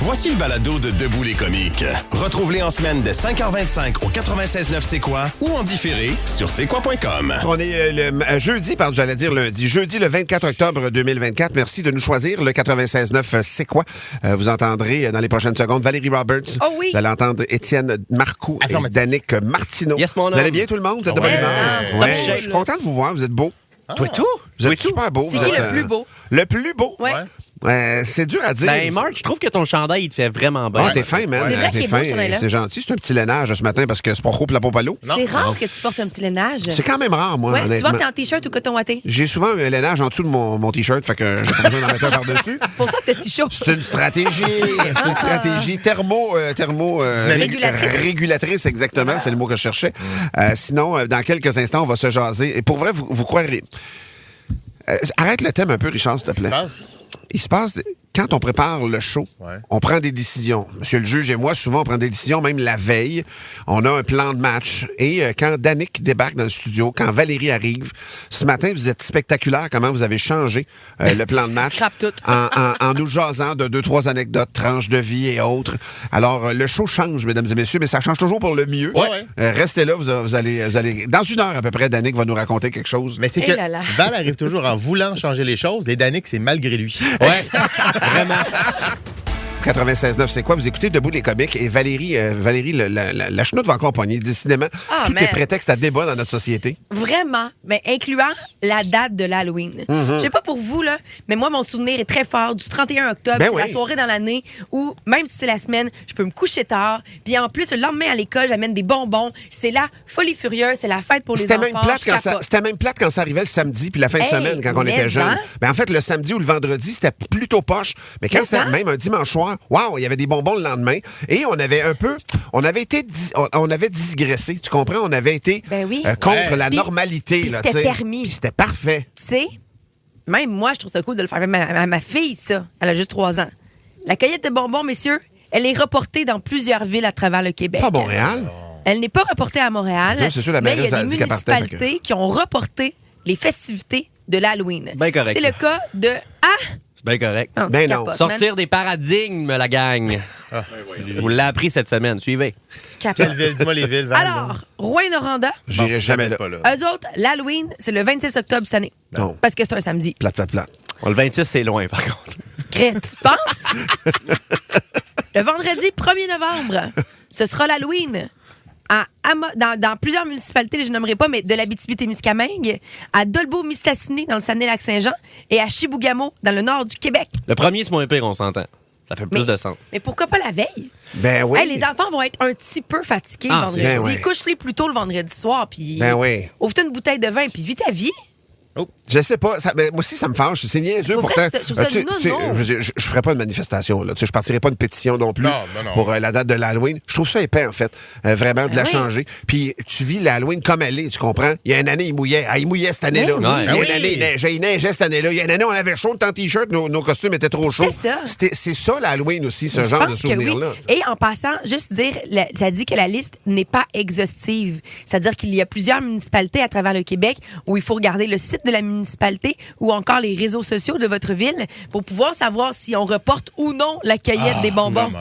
Voici le balado de Debout les comiques. Retrouve-les en semaine de 5h25 au 96.9 C'est quoi ou en différé sur c'est-quoi.com. On est jeudi, j'allais dire lundi. Jeudi, le 24 octobre 2024. Merci de nous choisir. Le 96.9 C'est quoi? Vous entendrez dans les prochaines secondes Valérie Roberts. Oh oui. Vous allez entendre Étienne Marcoux et Danick Martineau. Yes, mon homme. Vous allez bien tout le monde? Vous êtes de bonne humeur? Ouais. Je suis content de vous voir. Vous êtes beaux. Toi tout? Vous êtes super beaux. C'est qui le plus beau? Le plus beau? Ouais. C'est dur à dire. Ben, Marc, je trouve que ton chandail, il te fait vraiment bien. Ouais, t'es fin, man. C'est vrai qu'il est beau, ce chandail-là. C'est gentil. C'est un petit lainage ce matin parce que c'est pas trop pour la pompe à l'eau. C'est rare que tu portes un petit lainage. C'est quand même rare, moi, Ouais, honnêtement. souvent, t'es en T-shirt ou coton watté. J'ai souvent un lainage en dessous de mon T-shirt, fait que j'ai pas besoin d'en mettre un par-dessus. C'est pour ça que t'es si chaud. C'est une stratégie. C'est une stratégie régulatrice, exactement. C'est le mot que je cherchais. Sinon, dans quelques instants, on va se jaser. Et pour vrai, vous croirez... arrête le thème un peu, Richard, s'il te plaît. Il se passe... Quand on prépare le show, on prend des décisions. Monsieur le juge et moi, souvent, on prend des décisions, même la veille. On a un plan de match. Et quand Danick débarque dans le studio, quand Valérie arrive, ce matin, vous êtes spectaculaire comment vous avez changé le plan de match. Scrape tout. en nous jasant de 2-3 anecdotes, tranches de vie et autres. Alors, le show change, mesdames et messieurs, mais ça change toujours pour le mieux. Restez là, vous allez... Dans une heure à peu près, Danick va nous raconter quelque chose. Mais c'est que Val arrive toujours en voulant changer les choses. Et Danick, c'est malgré lui. Ouais, vraiment. 96.9, c'est quoi? Vous écoutez Debout les comiques et Valérie, la chenoute va encore pogner. Décidément, tout est prétexte à débat dans notre société. Vraiment, mais incluant la date de l'Halloween. Je sais pas pour vous, là, mais moi, mon souvenir est très fort du 31 octobre. C'est la soirée dans l'année où, même si c'est la semaine, je peux me coucher tard. Puis en plus, le lendemain à l'école, j'amène des bonbons. C'est la folie furieuse, c'est la fête pour les enfants. C'était même plate quand ça arrivait le samedi puis la fin de semaine quand on était jeunes. Ben, en fait, le samedi ou le vendredi, c'était plutôt poche. Mais quand c'était même un dimanche soir, wow, il y avait des bonbons le lendemain. Et on avait digressé, tu comprends? On avait été contre la normalité. Puis c'était permis. Puis c'était parfait. Tu sais, même moi, je trouve ça cool de le faire. Ma fille, ça, elle a juste 3 ans. La cueillette de bonbons, messieurs, elle est reportée dans plusieurs villes à travers le Québec. Pas Montréal? Elle n'est pas reportée à Montréal. C'est sûr, la mais il y mairesse a a des dit qu'elle partait, municipalités qui ont reporté les festivités de l'Halloween. Ben correct, c'est ça. le cas de... C'est bien correct. Oh, Ben non. capotes, Sortir des paradigmes, la gang. Vous l'avez appris cette semaine. Suivez. Quelle ville? Dis-moi les villes, Val. Alors, Rouen-Noranda, J'irai jamais là. eux autres, l'Halloween, c'est le 26 octobre cette année. Non. Parce que c'est un samedi. Plate. Le 26, c'est loin, par contre. Chris, tu penses? Le vendredi 1er novembre, ce sera l'Halloween. Dans plusieurs municipalités, je ne nommerai pas, mais de l'Abitibi-Témiscamingue, à Dolbeau-Mistassini, dans le Saguenay-Lac-Saint-Jean, et à Chibougamau, dans le nord du Québec. Le premier, c'est moins pire, on s'entend. Ça fait plus de sens. Mais pourquoi pas la veille? Ben oui. Hey, les enfants vont être un petit peu fatigués le vendredi. Ben oui. Ils coucheraient plus tôt le vendredi soir, puis Ben oui. ouvre-toi une bouteille de vin, puis vis ta vie. Je sais pas. Moi aussi, ça me fâche. C'est niaiseux. Pour Pourtant, vrai, je trouve ça je ferais pas de manifestation. Là. Je partirais pas une pétition non plus pour la date de l'Halloween. Je trouve ça épais, en fait. Vraiment, de la changer. Puis tu vis l'Halloween comme elle est, tu comprends? Il y a une année, il mouillait. Il mouillait cette année-là. Oui. Il y a une année, il neigeait cette année-là. Il y a une année, on avait chaud, le temps t-shirt, nos costumes étaient trop chauds. C'est ça, l'Halloween aussi, ce genre de souvenir-là. Oui. Et en passant, juste dire, ça dit que la liste n'est pas exhaustive. C'est-à-dire qu'il y a plusieurs municipalités à travers le Québec où il faut regarder le site de la municipalité ou encore les réseaux sociaux de votre ville pour pouvoir savoir si on reporte ou non la cueillette des bonbons.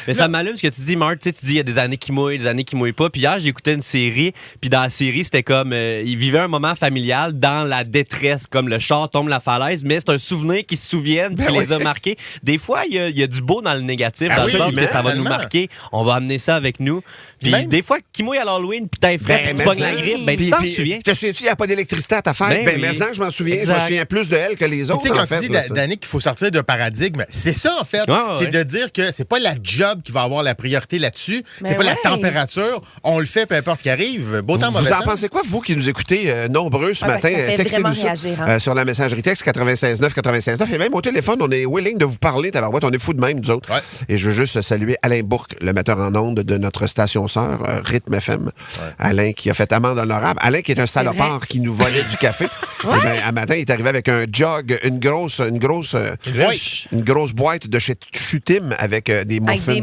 Mais ça m'allume ce que tu dis, Marc. Tu dis il y a des années qui mouillent, des années qui mouillent pas. Puis hier, j'écoutais une série, puis dans la série, c'était comme ils vivaient un moment familial dans la détresse, comme le char tombe la falaise, mais c'est un souvenir qu'ils se souviennent, qui les a marqués. Des fois, il y a du beau dans le négatif, dans le sens que ça va nous marquer. On va amener ça avec nous. Puis des fois, qui mouille à l'Halloween, puis t'es frais, puis tu pognes la grippe, ben tu t'en souviens. Te souviens-tu, il n'y a pas d'électricité à ta fête? Mais je m'en souviens. Je me souviens plus de elle que les autres. Tu sais, quand tu dis, Danick, qu'il faut sortir d'un paradigme, c'est ça, en fait. C'est de dire que c'est pas la job qui va avoir la priorité là-dessus. C'est pas la température. On le fait, peu importe ce qui arrive. Beau temps, mauvais temps. Vous en pensez quoi, vous qui nous écoutez nombreux ce matin? Textez-nous ça sur la messagerie texte 96.9. Et même au téléphone, on est willing de vous parler, tabarouette. On est fous de même, nous autres. Et je veux juste saluer Alain Bourque, le metteur en ondes de notre station sœur, Rythme FM. Alain qui a fait amende honorable. Alain qui est un salopard qui nous volait du café. Un matin, il est arrivé avec un jug, une grosse boîte de chez Chutim avec des muffins.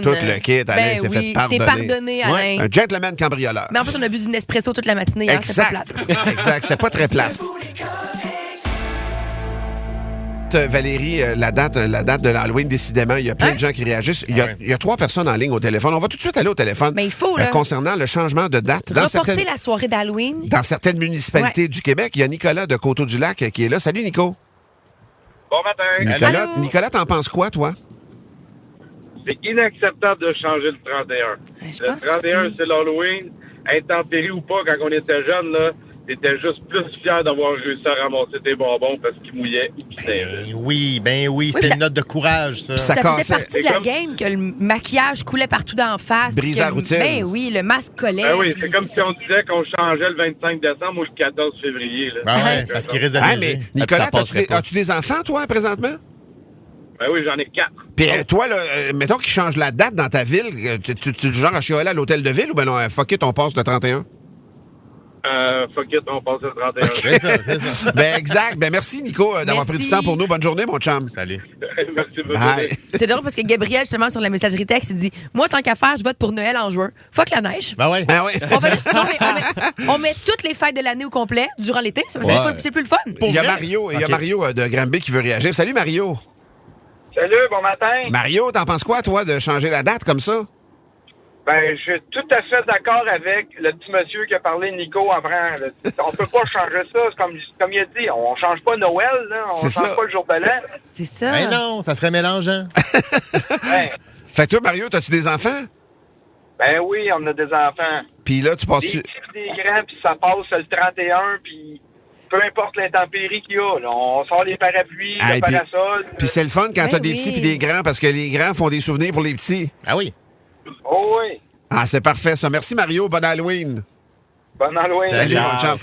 Tout le kit. Alain s'est fait pardonner. T'es pardonné, Alain. Un gentleman cambrioleur. Mais en fait, on a bu du Nespresso toute la matinée. C'était pas plate. Exact, c'était pas très plate. note, Valérie, la date de l'Halloween, décidément. Il y a plein de gens qui réagissent. Il y a 3 personnes en ligne au téléphone. On va tout de suite aller au téléphone. Mais il faut, là. Concernant le changement de date. Reporter la soirée d'Halloween. Dans certaines municipalités du Québec, il y a Nicolas de Coteau-du-Lac qui est là. Salut, Nico. Bon matin. Nicolas, t'en penses quoi, toi? C'est inacceptable de changer le 31. Le 31, c'est l'Halloween. Intempérie ou pas, quand on était jeune, là, t'étais juste plus fier d'avoir réussi à ramasser tes bonbons parce qu'ils mouillaient ou qu'ils neigeaient. Ben oui, c'était une note de courage, ça. Ça faisait partie de la game que le maquillage coulait partout d'en face. Brisait la routine. Ben oui, le masque collait. Ben oui, c'est comme si on disait qu'on changeait le 25 décembre ou le 14 février. Là. Ben ouais, parce qu'il risque de mais Nicolas, as-tu des enfants, toi, présentement? Ben oui, j'en ai 4. Puis toi, là, mettons qu'ils changent la date dans ta ville, tu le genre à chialer à l'hôtel de ville ou ben non, fuck it, on passe le 31? Fuck it, on passe le 31. C'est ça. Ben exact. Ben merci, Nico, d'avoir pris du temps pour nous. Bonne journée, mon chum. Salut. Merci beaucoup. C'est drôle parce que Gabriel, justement, sur la messagerie texte, il dit « Moi, tant qu'à faire, je vote pour Noël en juin. Fuck la neige. » Ben ouais. On met toutes les fêtes de l'année au complet durant l'été. C'est plus le fun. Il y a Mario de Granby qui veut réagir. Salut, Mario. Salut, bon matin. Mario, t'en penses quoi, toi, de changer la date comme ça? Ben, je suis tout à fait d'accord avec le petit monsieur qui a parlé, Nico, avant. On peut pas changer ça. C'est comme il a dit, on change pas Noël, là. On change pas le jour de l'an. C'est ça. Ben non, ça serait mélangeant. Fait que toi, Mario, t'as-tu des enfants? Ben oui, on a des enfants. Puis là, tu Des passes-tu... petits des grands, puis ça passe le 31, puis peu importe l'intempérie qu'il y a, là, on sort les parapluies, le parasol. Puis c'est le fun quand t'as des petits puis des grands, parce que les grands font des souvenirs pour les petits. Ah oui. Oh oui. Ah, c'est parfait, ça. Merci, Mario. Bon Halloween. Bon Halloween. Salut, mon chum.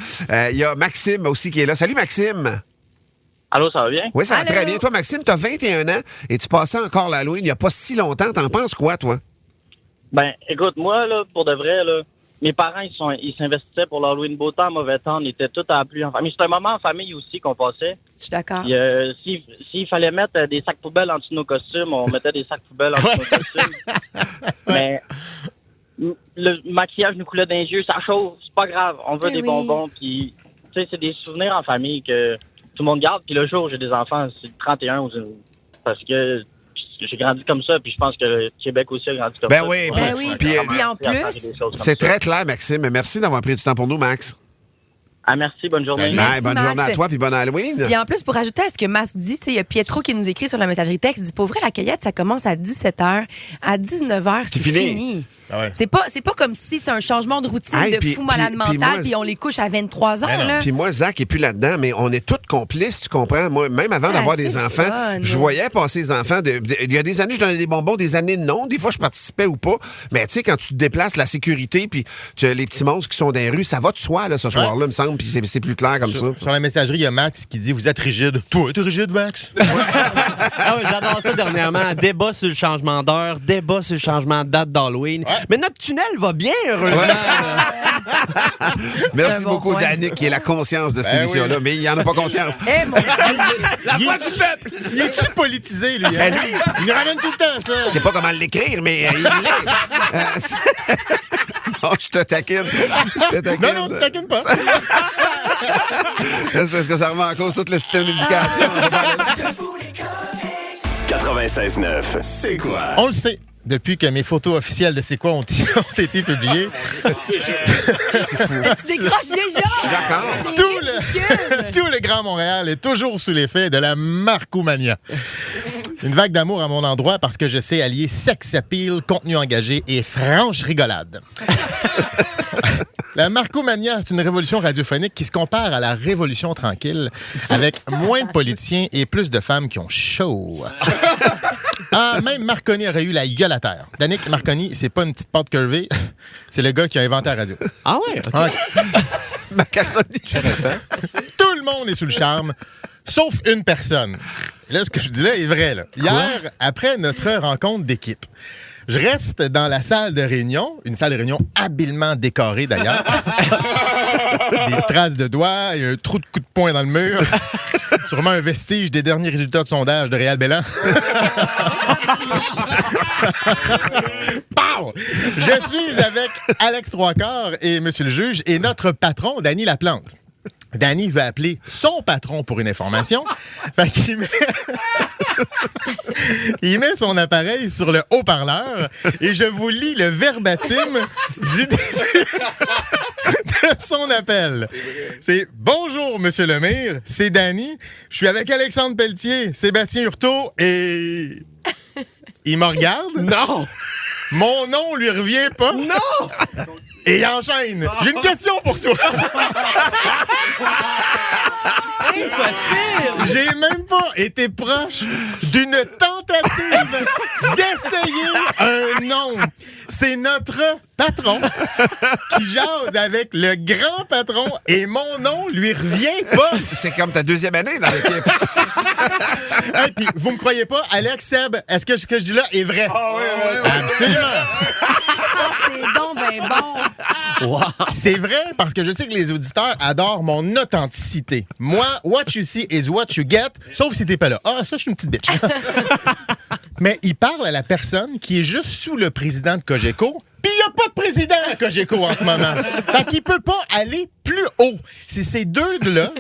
Il y a Maxime aussi qui est là. Salut, Maxime. Allô, ça va bien? Oui, ça va très bien. Toi, Maxime, t'as 21 ans et tu passais encore l'Halloween il n'y a pas si longtemps. T'en penses quoi, toi? Ben, écoute, moi, là, pour de vrai, là, mes parents, ils s'investissaient pour l'Halloween beau temps, mauvais temps. On était tous à la pluie en famille. C'était un moment en famille aussi qu'on passait. Je suis d'accord. S'il fallait mettre des sacs poubelles en dessous de nos costumes, on mettait des sacs poubelles en dessous de nos costumes. Mais le maquillage nous coulait dans les yeux, ça chauffe, c'est pas grave. On veut des bonbons. Puis, tu sais, c'est des souvenirs en famille que tout le monde garde. Puis le jour où j'ai des enfants, c'est le 31 parce que j'ai grandi comme ça, puis je pense que le Québec aussi a grandi comme ça. Oui. Puis en plus, c'est très clair, Maxime. Merci d'avoir pris du temps pour nous, Max. Ah, merci, bonne journée. Merci, bonne Max. journée à toi, puis bonne Halloween. Puis en plus, pour ajouter à ce que Max dit, il y a Pietro qui nous écrit sur la messagerie texte, il dit, pour vrai, la cueillette, ça commence à 17h. À 19h, c'est fini. Ah ouais. C'est pas comme si c'est un changement de routine de fou malade mental, puis on les couche à 23 ans. Là. Puis moi, Zach est plus là-dedans, mais on est tous complices, tu comprends? Moi, même avant d'avoir des enfants, je voyais passer les enfants. Il y a des années, je donnais des bonbons, des années non. Des fois, je participais ou pas. Mais tu sais, quand tu te déplaces, la sécurité, puis tu as les petits monstres qui sont dans les rues, ça va de soi, là, ce soir-là, me semble, puis c'est plus clair comme ça. Sur la messagerie, il y a Max qui dit « Vous êtes rigide. » Toi, t'es rigide, Max? Ah oui, j'adore ça dernièrement. Débat sur le changement d'heure, débat sur le changement de date d'Halloween. Ouais. Mais notre tunnel va bien, heureusement. Merci beaucoup, Danick, qui est la conscience de cette émission-là, mais il n'y en a pas conscience. La voix du peuple! Il est-tu politisé, lui? Hein? Il nous ramène tout le temps, ça. Je sais pas comment l'écrire, mais il l'est. Non, je te taquine. Non, tu taquines pas. C'est parce que ça remet en cause tout le système d'éducation. 96.9, c'est quoi? On le sait. Depuis que mes photos officielles de C'est quoi ont été publiées. C'est fou. Tu décroches déjà! Je suis d'accord. Tout le Grand Montréal est toujours sous l'effet de la Marcomania. Une vague d'amour à mon endroit parce que je sais allier sex appeal, contenu engagé et franche rigolade. La Marcomania, c'est une révolution radiophonique qui se compare à la Révolution tranquille, avec moins de politiciens et plus de femmes qui ont chaud. Ah, même Marconi aurait eu la gueule à terre. Danick Marconi, c'est pas une petite pâte curvée, c'est le gars qui a inventé la radio. Ah ouais? Okay. Macaroni. Tout le monde est sous le charme, sauf une personne. Là, ce que je dis là est vrai. Là. Hier, après notre rencontre d'équipe, je reste dans la salle de réunion, une salle de réunion habilement décorée d'ailleurs. Des traces de doigts et un trou de coup de poing dans le mur. Sûrement un vestige des derniers résultats de sondage de Réal Bélan. Pow! Je suis avec Alex Trois-Quarts et Monsieur le juge et notre patron, Danny Laplante. Danny veut appeler son patron pour une information. Fait qu'il il met son appareil sur le haut-parleur et je vous lis le verbatim du début de son appel. C'est « Bonjour, Monsieur Lemire, c'est Danny. Je suis avec Alexandre Pelletier, Sébastien Hurtaud et... » Il me regarde. Non! Mon nom lui revient pas. Non! Et il enchaîne. J'ai une question pour toi. Impossible! J'ai même pas été proche d'une tentative d'essayer un nom. C'est notre patron qui jase avec le grand patron et mon nom lui revient pas. C'est comme ta deuxième année dans l'équipe. Hey, puis vous me croyez pas, Alex, Seb, est-ce que ce que je dis là est vrai? Ah oui. Absolument. C'est donc ben bon. Wow. C'est vrai parce que je sais que les auditeurs adorent mon authenticité. Moi, what you see is what you get, sauf si t'es pas là. Ah, ça, je suis une petite bitch. Mais il parle à la personne qui est juste sous le président de Cogeco, puis il n'y a pas de président à Cogeco en ce moment. Fait qu'il peut pas aller plus haut. C'est ces deux-là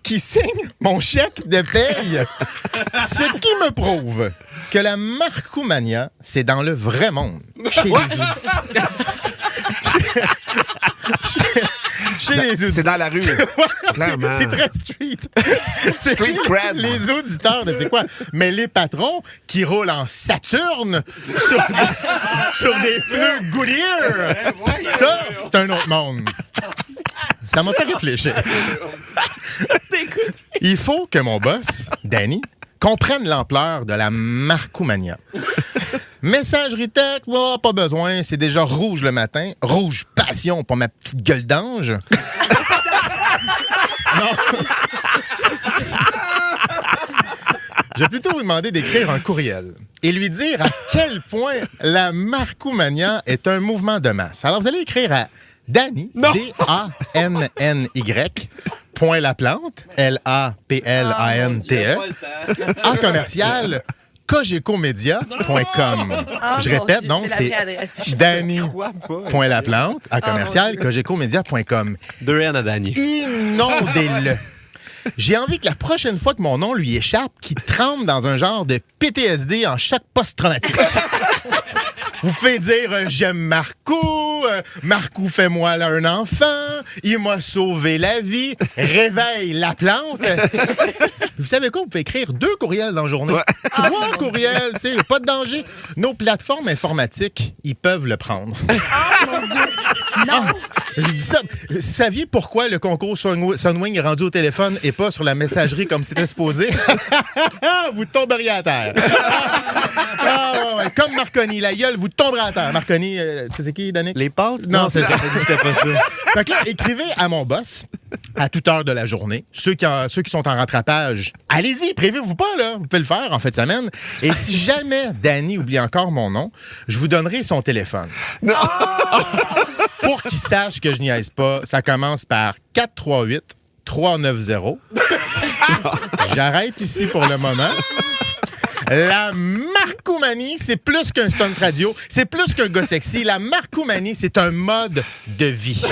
qui signent mon chèque de paye. Ce qui me prouve que la Marcoumania, c'est dans le vrai monde. Chez les auditeurs. Chez les auditeurs. C'est dans la rue. Clairement. C'est très street. Street creds. Les auditeurs de c'est quoi? Mais les patrons qui roulent en Saturne sur des pneus Goodyear, ça, c'est un autre monde. Ça m'a fait réfléchir. Il faut que mon boss, Danny, comprenne l'ampleur de la Marcoumania. Messagerie texte, oh, pas besoin, c'est déjà rouge le matin. Rouge passion pour ma petite gueule d'ange. Non. Je vais plutôt vous demander d'écrire un courriel et lui dire à quel point la Marcoumania est un mouvement de masse. Alors, vous allez écrire à Danny, D-A-N-N-Y, point la plante, L-A-P-L-A-N-T-E, en commercial, cogecomedia.com. Je répète, donc, c'est Danny.laplante, à commercial, cogecomedia.com. 2 N à Danny. Inondez-le. J'ai envie que la prochaine fois que mon nom lui échappe, qu'il tremble dans un genre de PTSD en choc post-traumatique. Vous pouvez dire j'aime Marcou, Marcou fait-moi là un enfant, il m'a sauvé la vie, réveille la plante. Vous savez quoi? Vous pouvez écrire 2 courriels dans la journée. 3 courriels, tu sais, pas de danger. Nos plateformes informatiques, ils peuvent le prendre. Oh mon Dieu! Non! Je dis ça. Vous saviez pourquoi le concours Sunwing est rendu au téléphone et pas sur la messagerie comme c'était supposé? Vous tomberiez à terre. Ouais. Comme Marconi, la gueule, vous tomberez à terre. Marconi, tu sais c'est qui, Danick? Les pâtes? Non, c'est ça. C'était pas ça. Fait que là, écrivez à mon boss à toute heure de la journée. Ceux qui sont en rattrapage, allez-y, prévez-vous pas, là. Vous pouvez le faire en fin de semaine. Et si jamais Danny oublie encore mon nom, je vous donnerai son téléphone. Non! Pour qu'il sache que je niaise pas, ça commence par 438-390. J'arrête ici pour le moment. La Marcoumanie, c'est plus qu'un stunt radio, c'est plus qu'un gars sexy. La Marcoumanie, c'est un mode de vie.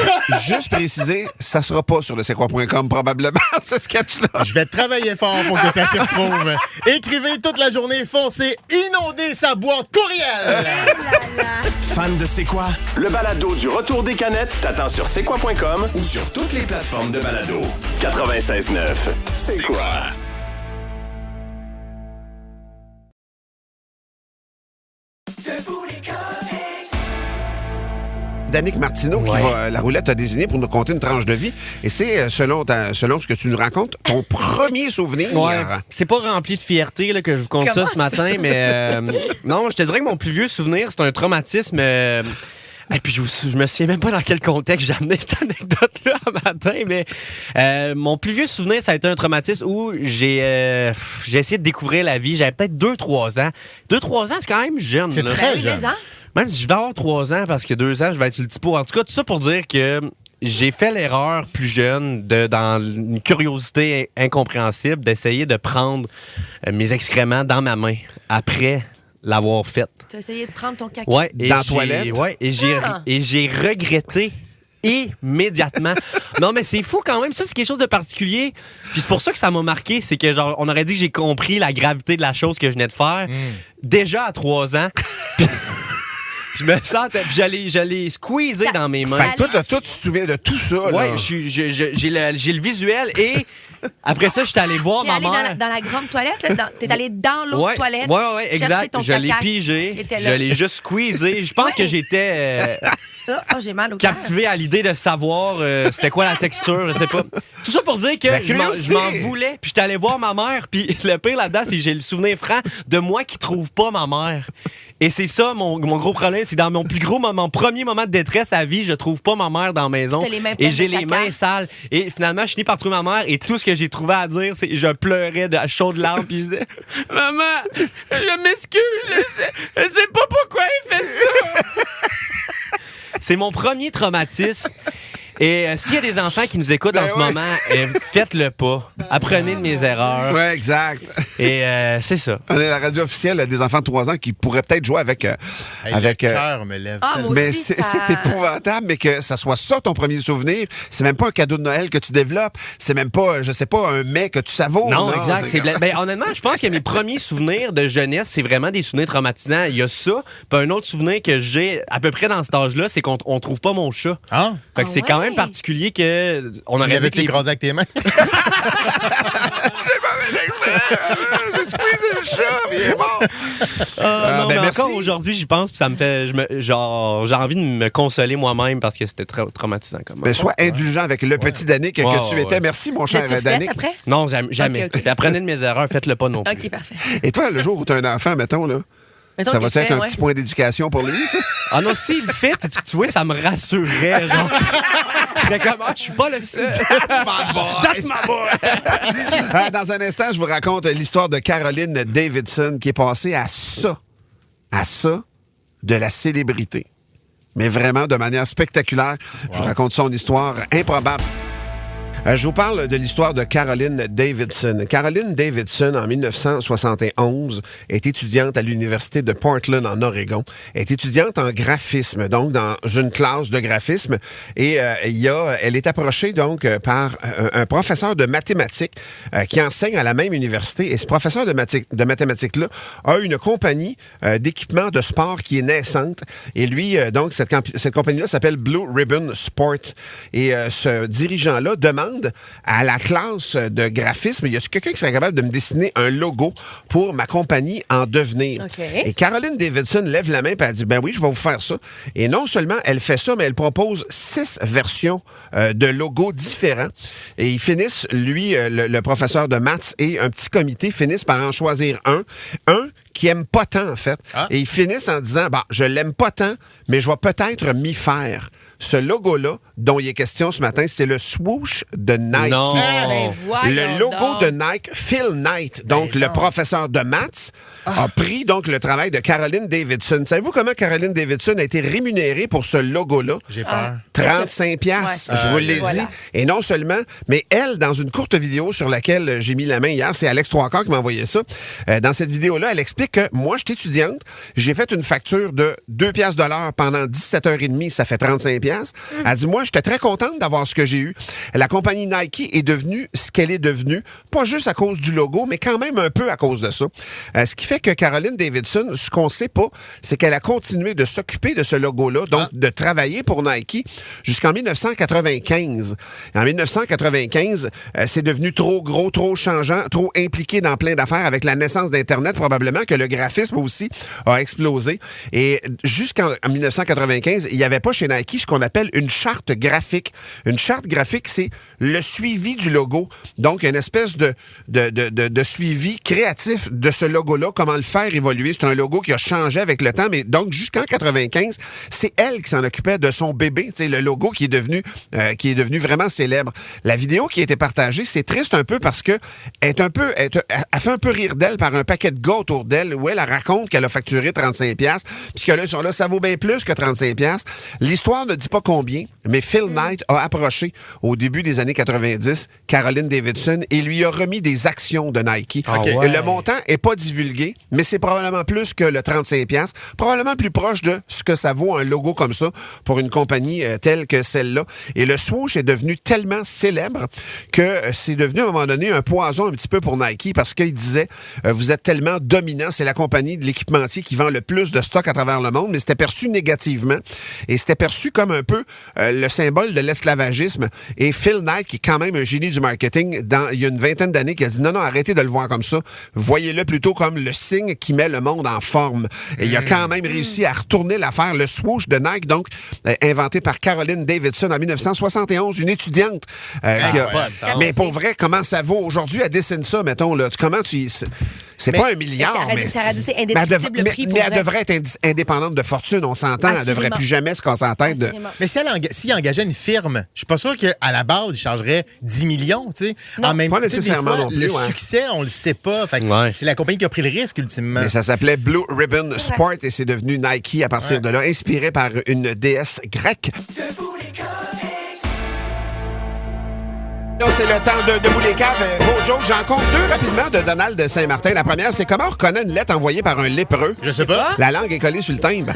Juste préciser, ça sera pas sur le c'est-quoi.com probablement, ce sketch-là. Je vais travailler fort pour que ça s'y retrouve. Écrivez toute la journée, foncez, inondez sa boîte courriel. Fan de C'est quoi? Le balado du retour des canettes t'attend sur c'est-quoi.com ou sur toutes les plateformes de balado. 96.9, C'est quoi? Danick Martineau, qui va, la roulette a désigné pour nous conter une tranche de vie. Et c'est, selon ce que tu nous racontes, ton premier souvenir. Ouais. C'est pas rempli de fierté là, que je vous compte ça ce matin, mais non, je te dirais que mon plus vieux souvenir, c'est un traumatisme. Et puis je me souviens même pas dans quel contexte j'ai amené cette anecdote-là un matin, mais mon plus vieux souvenir, ça a été un traumatisme où j'ai essayé de découvrir la vie. J'avais peut-être 2-3 ans. 2-3 ans, c'est quand même jeune. C'est là. très jeune. Même si je vais avoir 3 ans, parce que 2 ans, je vais être sur le petit pot. En tout cas, tout ça pour dire que j'ai fait l'erreur plus jeune, dans une curiosité incompréhensible, d'essayer de prendre mes excréments dans ma main après l'avoir fait. T'as essayé de prendre ton caca? Ouais, dans la toilette? Ouais, et j'ai regretté immédiatement. Non, mais c'est fou quand même. Ça, c'est quelque chose de particulier. Puis c'est pour ça que ça m'a marqué. C'est que, genre, on aurait dit que j'ai compris la gravité de la chose que je venais de faire déjà à 3 ans. Je me sentais. Puis j'allais squeezer dans mes mains. Fait que toi, tu te souviens de tout ça, là. Ouais, j'ai le visuel et après ça, j'étais allé voir ma mère. Dans la grande toilette, là, t'es allé dans l'autre toilette. Ouais, exact. Ton je l'ai caca pigé. Je l'ai juste squeezé. Je pense que j'étais j'ai mal au cœur. captivé à l'idée de savoir c'était quoi la texture, je sais pas. Tout ça pour dire que je m'en voulais. Puis j'étais allé voir ma mère. Puis le pire là-dedans, c'est que j'ai le souvenir franc de moi qui trouve pas ma mère. Et c'est ça, mon gros problème, c'est dans mon premier moment de détresse à vie, je trouve pas ma mère dans la maison. Et j'ai les mains sales. Et finalement, je finis par trouver ma mère et tout ce que j'ai trouvé à dire, c'est je pleurais de chaudes larmes puis je disais « Maman, je m'excuse, je sais pas pourquoi il fait ça. » C'est mon premier traumatisme. Et s'il y a des enfants qui nous écoutent en ce moment, faites-le pas. Apprenez de mes erreurs. Oui, exact. Et c'est ça. On est la radio officielle des enfants de 3 ans qui pourraient peut-être jouer avec... Le cœur me lève. Mais c'est épouvantable, mais que ça soit ça ton premier souvenir, c'est même pas un cadeau de Noël que tu développes, c'est même pas, je sais pas, un mets que tu savoures. Non, exact. Honnêtement, je pense que mes premiers souvenirs de jeunesse, c'est vraiment des souvenirs traumatisants. Il y a ça. Puis un autre souvenir que j'ai à peu près dans cet âge-là, c'est qu'on trouve pas mon chat. Ah? Fait que c'est quand même particulier que on aurait vu que écrasé avec tes mains. J'ai squeezé le chat, puis il est mort. Non, mais encore aujourd'hui, j'y pense, puis ça me fait. J'ai envie de me consoler moi-même parce que c'était très traumatisant. Sois indulgent avec le petit Danick que tu étais. Merci, mon cher Danick. Non, jamais. Okay. Apprenez de mes erreurs, faites-le pas non plus. OK, parfait. Et toi, le jour où tu as un enfant, mettons, là. Ça va être un petit point d'éducation pour lui, ça? Ah non, s'il le fait, tu vois, ça me rassurerait, genre. Je serais comme, je suis pas le seul. That's my boy! That's my boy! Dans un instant, je vous raconte l'histoire de Caroline Davidson qui est passée à ça de la célébrité. Mais vraiment de manière spectaculaire. Wow. Je vous raconte son histoire improbable. Je vous parle de l'histoire de Caroline Davidson. Caroline Davidson, en 1971, est étudiante à l'Université de Portland, en Oregon. Elle est étudiante en graphisme, donc dans une classe de graphisme. Et elle est approchée donc par un professeur de mathématiques qui enseigne à la même université. Et ce professeur de mathématiques-là a une compagnie d'équipement de sport qui est naissante. Et lui, donc, cette compagnie-là s'appelle Blue Ribbon Sport. Et ce dirigeant-là demande à la classe de graphisme, y a-t-il quelqu'un qui serait capable de me dessiner un logo pour ma compagnie en devenir? Okay. Et Caroline Davidson lève la main et elle dit, ben oui, je vais vous faire ça. Et non seulement elle fait ça, mais elle propose 6 versions de logos différents. Et ils finissent, lui, le professeur de maths et un petit comité finissent par en choisir un qui aime pas tant, en fait. Ah. Et ils finissent en disant, je l'aime pas tant, mais je vais peut-être m'y faire. Ce logo-là, dont il est question ce matin, c'est le swoosh de Nike. Non. Le logo de Nike, Phil Knight, donc le professeur de maths, a pris donc le travail de Caroline Davidson. Savez-vous comment Caroline Davidson a été rémunérée pour ce logo-là? J'ai peur. 35$, je vous l'ai dit. Et non seulement, mais elle, dans une courte vidéo sur laquelle j'ai mis la main hier, c'est Alex Trois-Quarts qui m'a envoyé ça. Dans cette vidéo-là, elle explique que moi, j'étais étudiante, j'ai fait une facture de 2$ de l'heure pendant 17h30, ça fait 35$. Elle dit, moi, j'étais très contente d'avoir ce que j'ai eu. La compagnie Nike est devenue ce qu'elle est devenue, pas juste à cause du logo, mais quand même un peu à cause de ça. Ce qui fait que Caroline Davidson, ce qu'on sait pas, c'est qu'elle a continué de s'occuper de ce logo-là, donc de travailler pour Nike jusqu'en 1995. En 1995, c'est devenu trop gros, trop changeant, trop impliqué dans plein d'affaires avec la naissance d'Internet, probablement que le graphisme aussi a explosé. Et jusqu'en 1995, il n'y avait pas chez Nike ce qu'on appelle une charte graphique. Une charte graphique, c'est le suivi du logo. Donc, une espèce de suivi créatif de ce logo-là, comment le faire évoluer. C'est un logo qui a changé avec le temps, mais donc, jusqu'en 95, c'est elle qui s'en occupait de son bébé, le logo qui est devenu vraiment célèbre. La vidéo qui a été partagée, c'est triste un peu parce que elle fait un peu rire d'elle par un paquet de gars autour d'elle elle raconte qu'elle a facturé 35$, puis que là, ils sont là, ça vaut bien plus que 35$. L'histoire ne dit pas combien, mais Phil Knight a approché au début des années 90 Caroline Davidson et lui a remis des actions de Nike. Okay. Le montant n'est pas divulgué, mais c'est probablement plus que le 35$, probablement plus proche de ce que ça vaut un logo comme ça pour une compagnie telle que celle-là. Et le swoosh est devenu tellement célèbre que c'est devenu à un moment donné un poison un petit peu pour Nike parce qu'il disait vous êtes tellement dominant, c'est la compagnie de l'équipementier qui vend le plus de stock à travers le monde, mais c'était perçu négativement et c'était perçu comme un peu le symbole de l'esclavagisme. Et Phil Knight, qui est quand même un génie du marketing, il y a une vingtaine d'années, qui a dit non, arrêtez de le voir comme ça. Voyez-le plutôt comme le signe qui met le monde en forme. Et il a quand même réussi à retourner l'affaire. Le swoosh de Nike, donc, inventé par Caroline Davidson en 1971, une étudiante. Mais pour vrai, comment ça vaut? Aujourd'hui, elle dessine ça, mettons, là. C'est pas 1 milliard, mais... Ça réduit indescriptible le prix pour elle devrait être indépendante de fortune, on s'entend. Absolument. Elle devrait plus jamais se casser la tête de... Mais s'il engageait une firme, je suis pas sûr qu'à la base, il chargerait 10 millions, tu sais. En même pas nécessairement des fois, non plus. Le succès, on le sait pas. Fait que c'est la compagnie qui a pris le risque, ultimement. Mais ça s'appelait Blue Ribbon Sport et c'est devenu Nike à partir de là, inspiré par une déesse grecque. C'est le temps de Debout les caves. Vos jokes, j'en compte 2 rapidement de Donald de Saint-Martin. La première, c'est comment on reconnaît une lettre envoyée par un lépreux? Je sais pas. La langue est collée sur le timbre.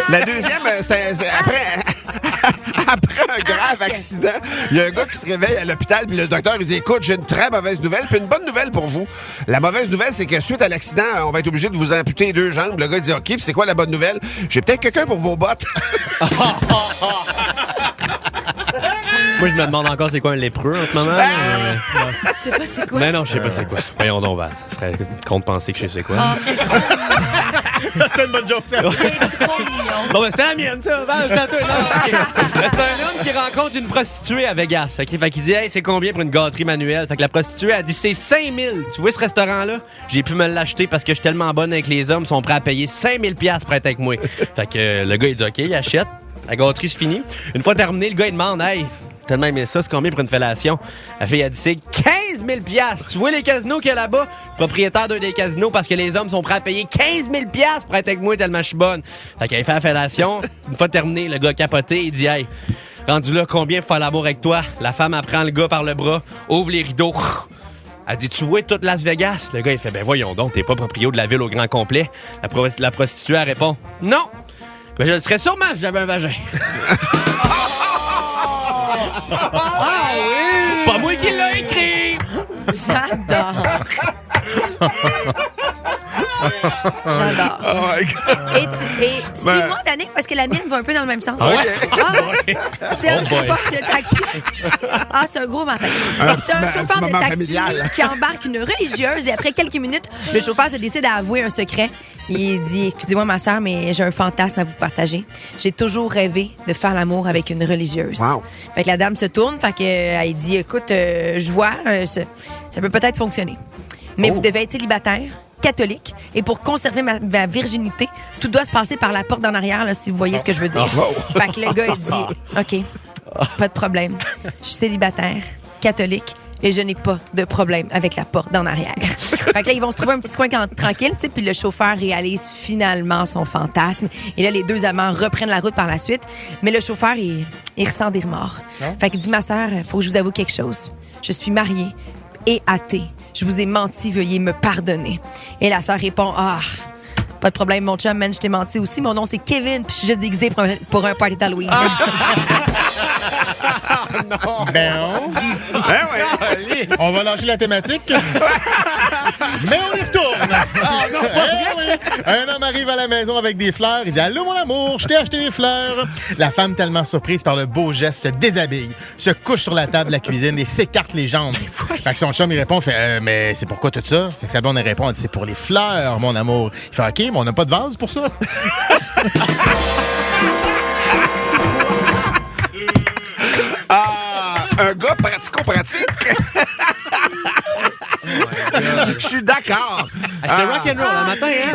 La deuxième, c'était après un grave accident, il y a un gars qui se réveille à l'hôpital, puis le docteur, il dit, écoute, j'ai une très mauvaise nouvelle, puis une bonne nouvelle pour vous. La mauvaise nouvelle, c'est que suite à l'accident, on va être obligé de vous amputer 2 jambes. Le gars, il dit, OK, puis c'est quoi la bonne nouvelle? J'ai peut-être quelqu'un pour vos bottes. Moi, je me demande encore c'est quoi un lépreux en ce moment. Tu sais pas c'est quoi? Mais non, je sais pas c'est quoi. Voyons donc, Val. Ce serait con de penser que je sais c'est quoi. T'es trop mignon. C'est une bonne joke, ça. T'es trop mignon. Bon, ben, c'était la mienne, ça. Val, c'est à toi. Non, OK. C'est un homme qui rencontre une prostituée à Vegas. OK? Fait qu'il dit, hey, c'est combien pour une gâterie manuelle? Fait que la prostituée a dit, c'est 5 000. Tu vois ce restaurant-là? J'ai pu me l'acheter parce que je suis tellement bonne avec les hommes, ils sont prêts à payer 5 000 $ pour être avec moi. Fait que le gars, il dit, OK, il achète. La gâterie, c'est fini. Une fois terminé, le gars, il demande, hey, tellement aimé ça, c'est combien pour une fellation? La fille a dit, c'est 15 000 $. Tu vois les casinos qu'il y a là-bas? Propriétaire d'un des casinos parce que les hommes sont prêts à payer 15 000 $ pour être avec moi tellement je suis bonne. Fait qu'elle fait la fellation. Une fois terminé, le gars a capoté, il dit, hey, rendu là, combien faut l'amour avec toi? La femme apprend le gars par le bras, ouvre les rideaux. Elle dit, tu vois toute Las Vegas? Le gars, il fait, ben voyons donc, t'es pas proprio de la ville au grand complet. La prostituée, elle répond, non! Ben, je le serais sûrement si j'avais un vagin. Ah oui! Pas moi qui l'ai écrit! J'adore. J'adore. Oh my God. Et suis-moi, Danick, parce que la mienne va un peu dans le même sens. C'est un Oh boy. chauffeur de taxi. C'est un gros matin. C'est un chauffeur de taxi familial. qui embarque une religieuse et après quelques minutes, le chauffeur se décide à avouer un secret. Il dit, excusez-moi ma sœur, mais j'ai un fantasme à vous partager. J'ai toujours rêvé de faire l'amour avec une religieuse. Wow. Fait que la dame se tourne, fait que, elle dit, écoute, je vois, ça peut peut-être fonctionner. Mais vous devez être célibataire, catholique, et pour conserver ma virginité, tout doit se passer par la porte d'en arrière, là, si vous voyez ce que je veux dire. Fait que le gars, il dit, OK, pas de problème. Je suis célibataire, catholique, et je n'ai pas de problème avec la porte d'en arrière. Fait que là, ils vont se trouver un petit coin tranquille, tu sais, puis le chauffeur réalise finalement son fantasme. Et là, les 2 amants reprennent la route par la suite. Mais le chauffeur, il ressent des remords. Fait qu'il dit, ma sœur, faut que je vous avoue quelque chose. Je suis mariée et athée. Je vous ai menti, veuillez me pardonner. Et la sœur répond, pas de problème, mon chum, man, je t'ai menti aussi. Mon nom, c'est Kevin, puis je suis juste déguisée pour un party d'Halloween. Non. Ouais. On va lâcher la thématique. Mais on y retourne. Un homme arrive à la maison avec des fleurs. Il dit, allô, mon amour, je t'ai acheté des fleurs. La femme, tellement surprise par le beau geste, se déshabille, se couche sur la table de la cuisine et s'écarte les jambes. Fait que son chum, il répond, fait, mais c'est pourquoi tout ça? Fait que sa blonde, elle répond, elle dit, c'est pour les fleurs, mon amour. Il fait, OK, mais on n'a pas de vase pour ça. Un gars pratico-pratique. Je suis d'accord. C'était rock'n'roll un matin, hein?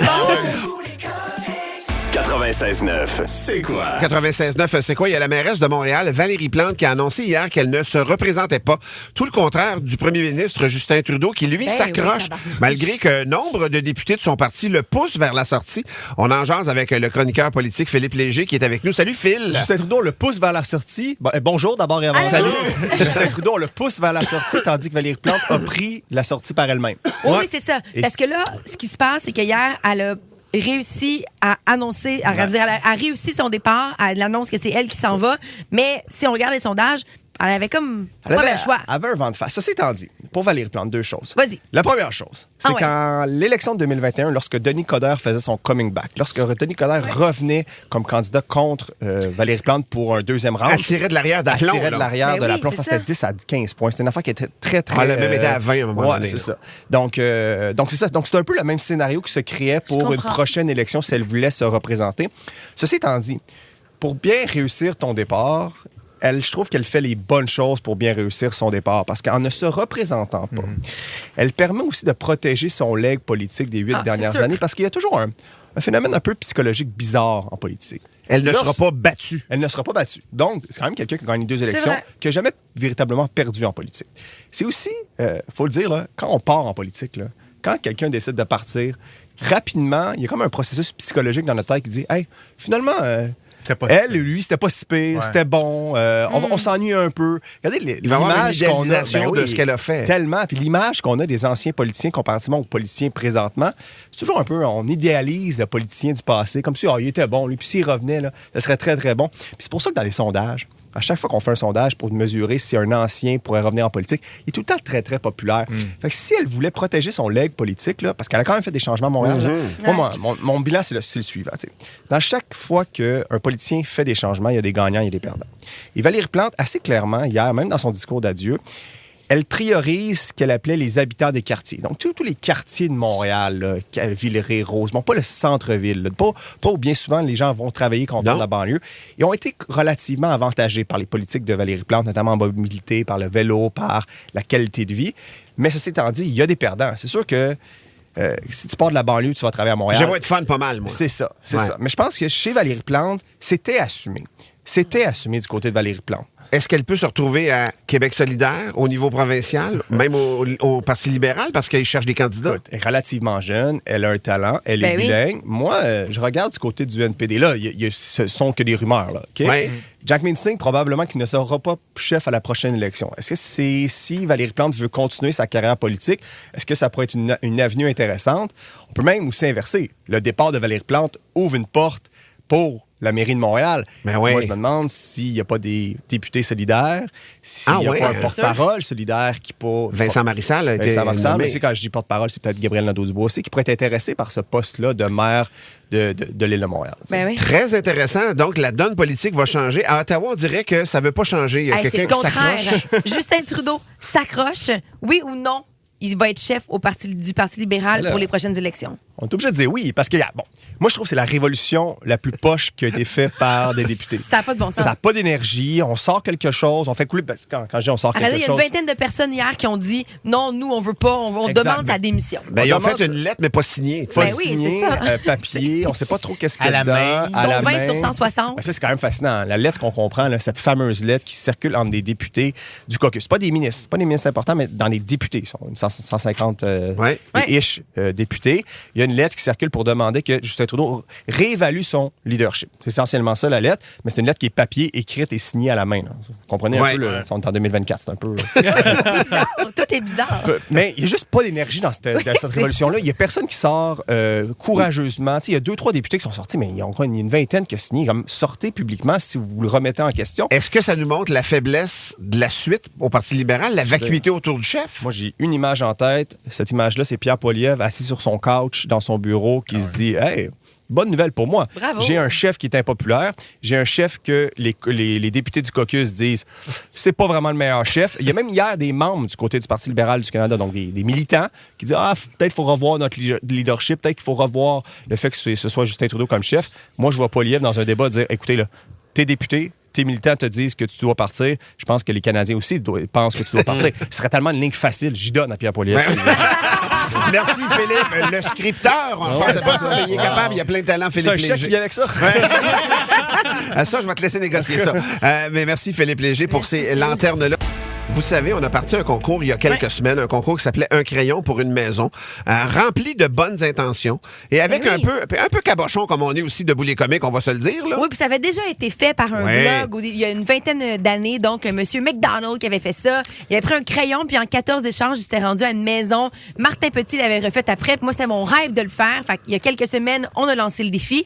96.9, c'est quoi? 96.9, c'est quoi? Il y a la mairesse de Montréal, Valérie Plante, qui a annoncé hier qu'elle ne se représentait pas. Tout le contraire du premier ministre Justin Trudeau, qui, lui, s'accroche, malgré que nombre de députés de son parti le poussent vers la sortie. On en jase avec le chroniqueur politique Philippe Léger, qui est avec nous. Salut, Phil! Justin Trudeau le pousse vers la sortie. Bonjour d'abord et avant. Salut! Justin Trudeau le pousse vers la sortie, tandis que Valérie Plante a pris la sortie par elle-même. Oui, c'est ça. Parce que là, ce qui se passe, c'est qu'hier, elle a réussi à annoncer, elle a réussi son départ, elle annonce que c'est elle qui s'en va, mais si on regarde les sondages, elle avait comme pas le choix. Elle avait un vent de face. Ceci étant dit, pour Valérie Plante, deux choses. Vas-y. La première chose, c'est qu'en l'élection de 2021, lorsque Denis Coderre faisait son coming back, lorsque Denis Coderre revenait comme candidat contre Valérie Plante pour un deuxième round. Elle tirait de l'arrière d'aplomb. Elle tirait de l'arrière de l'aplomb. C'était 10 à 15 points. C'était une affaire qui était très, très... Elle a même été à 20 à un moment donné. C'est ça. Donc, c'est ça. Donc, c'est un peu le même scénario qui se créait pour une prochaine élection si elle voulait se représenter. Ceci étant dit, pour bien réussir ton départ... je trouve qu'elle fait les bonnes choses pour bien réussir son départ, parce qu'en ne se représentant pas, elle permet aussi de protéger son legs politique des 8 dernières années, parce qu'il y a toujours un phénomène un peu psychologique bizarre en politique. Elle ne sera pas battue. Elle ne sera pas battue. Donc, c'est quand même quelqu'un qui a gagné 2 élections, qui n'a jamais véritablement perdu en politique. C'est aussi, faut le dire, là, quand on part en politique, là, quand quelqu'un décide de partir, rapidement, il y a comme un processus psychologique dans notre tête qui dit « Hey, finalement... elle et lui, c'était pas si pire, c'était bon, on s'ennuie un peu. Regardez l'image qu'on a de ce qu'elle a fait. Tellement. Puis l'image qu'on a des anciens politiciens comparativement aux politiciens présentement, c'est toujours un peu, on idéalise le politicien du passé, comme si il était bon, lui, puis s'il revenait, là, ça serait très, très bon. Puis c'est pour ça que dans les sondages, à chaque fois qu'on fait un sondage pour mesurer si un ancien pourrait revenir en politique, il est tout le temps très, très populaire. Fait que si elle voulait protéger son legs politique, là, parce qu'elle a quand même fait des changements à Montréal, mon bilan, c'est le suivant. T'sais. Dans chaque fois qu'un politicien fait des changements, il y a des gagnants, il y a des perdants. Et Valérie Plante, assez clairement, hier, même dans son discours d'adieu, elle priorise ce qu'elle appelait les habitants des quartiers. Donc, tous les quartiers de Montréal, là, Villeray, Rosemont, pas le centre-ville, là, pas où bien souvent les gens vont travailler quand on parle de la banlieue, ils ont été relativement avantagés par les politiques de Valérie Plante, notamment en mobilité, par le vélo, par la qualité de vie. Mais ceci étant dit, il y a des perdants. C'est sûr que si tu pars de la banlieue, tu vas travailler à Montréal. J'aimerais être fan pas mal, moi. C'est ça. Mais je pense que chez Valérie Plante, c'était assumé. C'était assumé du côté de Valérie Plante. Est-ce qu'elle peut se retrouver à Québec solidaire, au niveau provincial, même au Parti libéral, parce qu'elle cherche des candidats? Écoute, elle est relativement jeune, elle a un talent, elle est bilingue. Moi, je regarde du côté du NPD. Là, ce sont que des rumeurs. Là, okay? Jackmin Singh, probablement qu'il ne sera pas chef à la prochaine élection. Est-ce que si Valérie Plante veut continuer sa carrière politique, est-ce que ça pourrait être une avenue intéressante? On peut même aussi inverser. Le départ de Valérie Plante ouvre une porte pour la mairie de Montréal. Moi, je me demande s'il n'y a pas des députés solidaires, s'il n'y a pas un porte-parole solidaire qui peut... Vincent Marissal a été nommé. Mais aussi, quand je dis porte-parole, c'est peut-être Gabriel Nadeau-Dubois aussi, qui pourrait être intéressé par ce poste-là de maire de l'île de Montréal. Très intéressant. Donc, la donne politique va changer. À Ottawa, on dirait que ça ne veut pas changer. Il y a quelqu'un qui s'accroche. Justin Trudeau s'accroche, oui ou non? Il va être chef du Parti libéral pour les prochaines élections. On est obligé de dire oui, parce que, moi, je trouve que c'est la révolution la plus poche qui a été faite par des députés. Ça n'a pas de bon sens. Ça n'a pas d'énergie, on sort quelque chose, on fait couler... Quand je dis on sort quelque chose... Il y a une vingtaine de personnes hier qui ont dit « Non, nous, on veut pas, on demande sa démission. » Ils ont fait une lettre, mais pas signée. C'est ça. Papier, on ne sait pas trop qu'est-ce qu'il y a dedans. Ils ont 20 sur 160. Ça, c'est quand même fascinant. La lettre qu'on comprend, là, cette fameuse lettre qui circule entre des députés du caucus. Pas des ministres importants, mais dans les députés. Ils sont 150 députés. Il y a une lettre qui circule pour demander que Justin Trudeau réévalue son leadership. C'est essentiellement ça, la lettre, mais c'est une lettre qui est papier, écrite et signée à la main. Là. Vous comprenez un peu, on est en 2024, c'est un peu... C'est bizarre, tout est bizarre. Mais il n'y a juste pas d'énergie dans cette révolution-là. Il n'y a personne qui sort courageusement. Il y a 2-3 députés qui sont sortis, mais il y a encore une vingtaine qui a signé. Comme, sortez publiquement si vous le remettez en question. Est-ce que ça nous montre la faiblesse de la suite au Parti libéral, la vacuité autour du chef? Moi, j'ai une image en tête. Cette image-là, c'est Pierre Poilievre assis sur son couch dans son bureau qui se dit « Hey, bonne nouvelle pour moi. Bravo. J'ai un chef qui est impopulaire. J'ai un chef que les députés du caucus disent c'est pas vraiment le meilleur chef. » Il y a même hier des membres du côté du Parti libéral du Canada, donc des militants, qui disent peut-être qu'il faut revoir notre leadership, peut-être qu'il faut revoir le fait que ce soit Justin Trudeau comme chef. Moi, je vois Poilievre dans un débat dire écoutez, là, t'es député, tes militants te disent que tu dois partir, je pense que les Canadiens aussi pensent que tu dois partir. Ce serait tellement une ligne facile. J'y donne à Pierre Poilievre. Merci, Philippe. Le scripteur, on ne pensait pas ça, mais il est capable. Il y a plein de talents, Philippe Léger. C'est un chef qui vient avec ça. Ça, je vais te laisser négocier ça. Mais merci, Philippe Léger, pour ces lanternes-là. Vous savez, on a parti un concours il y a quelques semaines, un concours qui s'appelait Un crayon pour une maison, rempli de bonnes intentions et avec un peu cabochon comme on est aussi de Boulet Comique, on va se le dire. Là. Oui, puis ça avait déjà été fait par un blog il y a une vingtaine d'années. Donc, M. McDonald qui avait fait ça. Il avait pris un crayon, puis en 14 échanges, il s'était rendu à une maison. Martin Petit l'avait refait après. Puis moi, c'était mon rêve de le faire. Fait il y a quelques semaines, on a lancé le défi.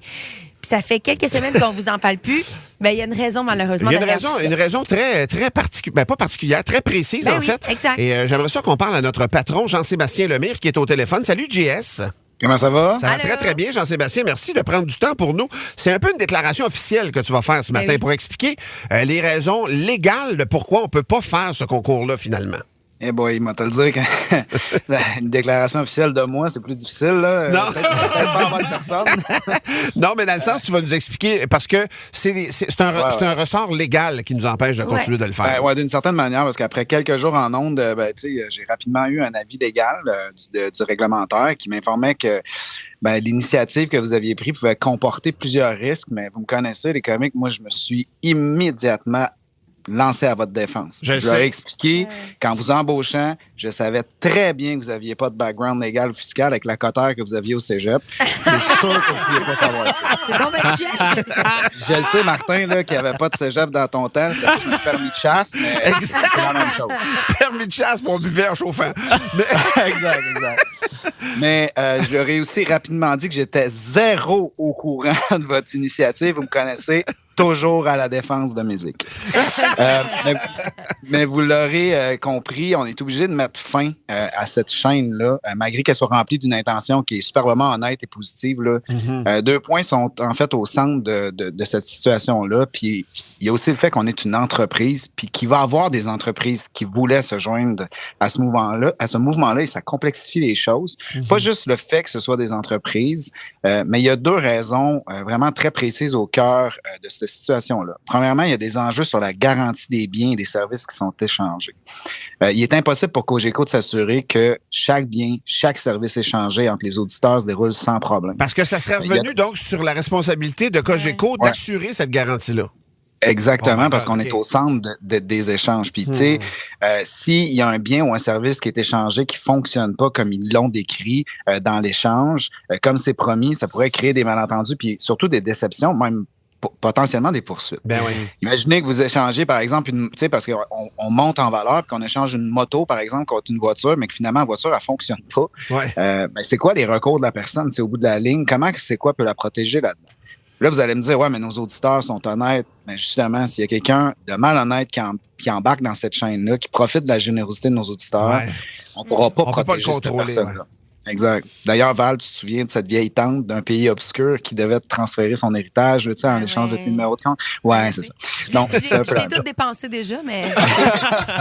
Puis ça fait quelques semaines qu'on vous en parle plus. Ben, il y a une raison, malheureusement. Il y a une raison très particulière, pas particulière, très précise, en fait. Exact. Et j'aimerais ça qu'on parle à notre patron, Jean-Sébastien Lemire, qui est au téléphone. Salut, JS. Comment ça va? Ça va très, très bien, Jean-Sébastien. Merci de prendre du temps pour nous. C'est un peu une déclaration officielle que tu vas faire ce matin pour expliquer les raisons légales de pourquoi on ne peut pas faire ce concours-là, finalement. Eh boy, il m'a te le dire que une déclaration officielle de moi, c'est plus difficile. Là. Non. Peut-être pas avoir de personne. Non, mais dans le sens, tu vas nous expliquer, parce que c'est un ressort légal qui nous empêche de continuer de le faire. Oui, d'une certaine manière, parce qu'après quelques jours en ondes, j'ai rapidement eu un avis légal du réglementaire qui m'informait que l'initiative que vous aviez prise pouvait comporter plusieurs risques, mais vous me connaissez, les comiques, moi, je me suis immédiatement lancé à votre défense. Je leur ai expliqué qu'en vous embauchant, je savais très bien que vous n'aviez pas de background légal ou fiscal avec la coteur que vous aviez au cégep. C'est sûr que vous ne pouviez pas savoir ça. C'est bon, ben Je le sais, Martin, là, qu'il n'y avait pas de cégep dans ton temps. C'était un permis de chasse, mais c'est la même chose. Permis de chasse pour buveur chauffant. Exact. Mais je leur ai aussi rapidement dit que j'étais zéro au courant de votre initiative. Vous me connaissez. Toujours à la défense de musique. Mais vous l'aurez compris, on est obligé de mettre fin à cette chaîne-là, malgré qu'elle soit remplie d'une intention qui est superbement honnête et positive. Là. 2 points sont en fait au centre de cette situation-là. Puis il y a aussi le fait qu'on est une entreprise, puis qu'il va y avoir des entreprises qui voulaient se joindre à ce mouvement-là, et ça complexifie les choses. Pas juste le fait que ce soit des entreprises, mais il y a 2 raisons vraiment très précises au cœur de cette situation-là. Premièrement, il y a des enjeux sur la garantie des biens et des services qui sont échangés. Il est impossible pour Cogeco de s'assurer que chaque bien, chaque service échangé entre les auditeurs se déroule sans problème. Parce que ça serait revenu donc sur la responsabilité de Cogeco d'assurer cette garantie-là. Exactement, parce qu'on est au centre des échanges. Puis, tu sais, s'il y a un bien ou un service qui est échangé qui fonctionne pas comme ils l'ont décrit dans l'échange, comme c'est promis, ça pourrait créer des malentendus, puis surtout des déceptions, même potentiellement des poursuites. Ben oui. Imaginez que vous échangez, par exemple, parce qu'on monte en valeur, puis qu'on échange une moto, par exemple, contre une voiture, mais que finalement, la voiture, elle fonctionne pas. Ouais. C'est quoi les recours de la personne, au bout de la ligne? Comment c'est quoi peut la protéger là-dedans? Là, vous allez me dire, ouais, mais nos auditeurs sont honnêtes. Mais justement, s'il y a quelqu'un de malhonnête qui embarque dans cette chaîne-là, qui profite de la générosité de nos auditeurs, on ne pourra pas protéger cette personne-là. Exact. D'ailleurs, Val, tu te souviens de cette vieille tante d'un pays obscur qui devait te transférer son héritage en échange de tes numéros de compte? Ouais, c'est ça. Donc, je l'ai tout dépensé déjà, mais...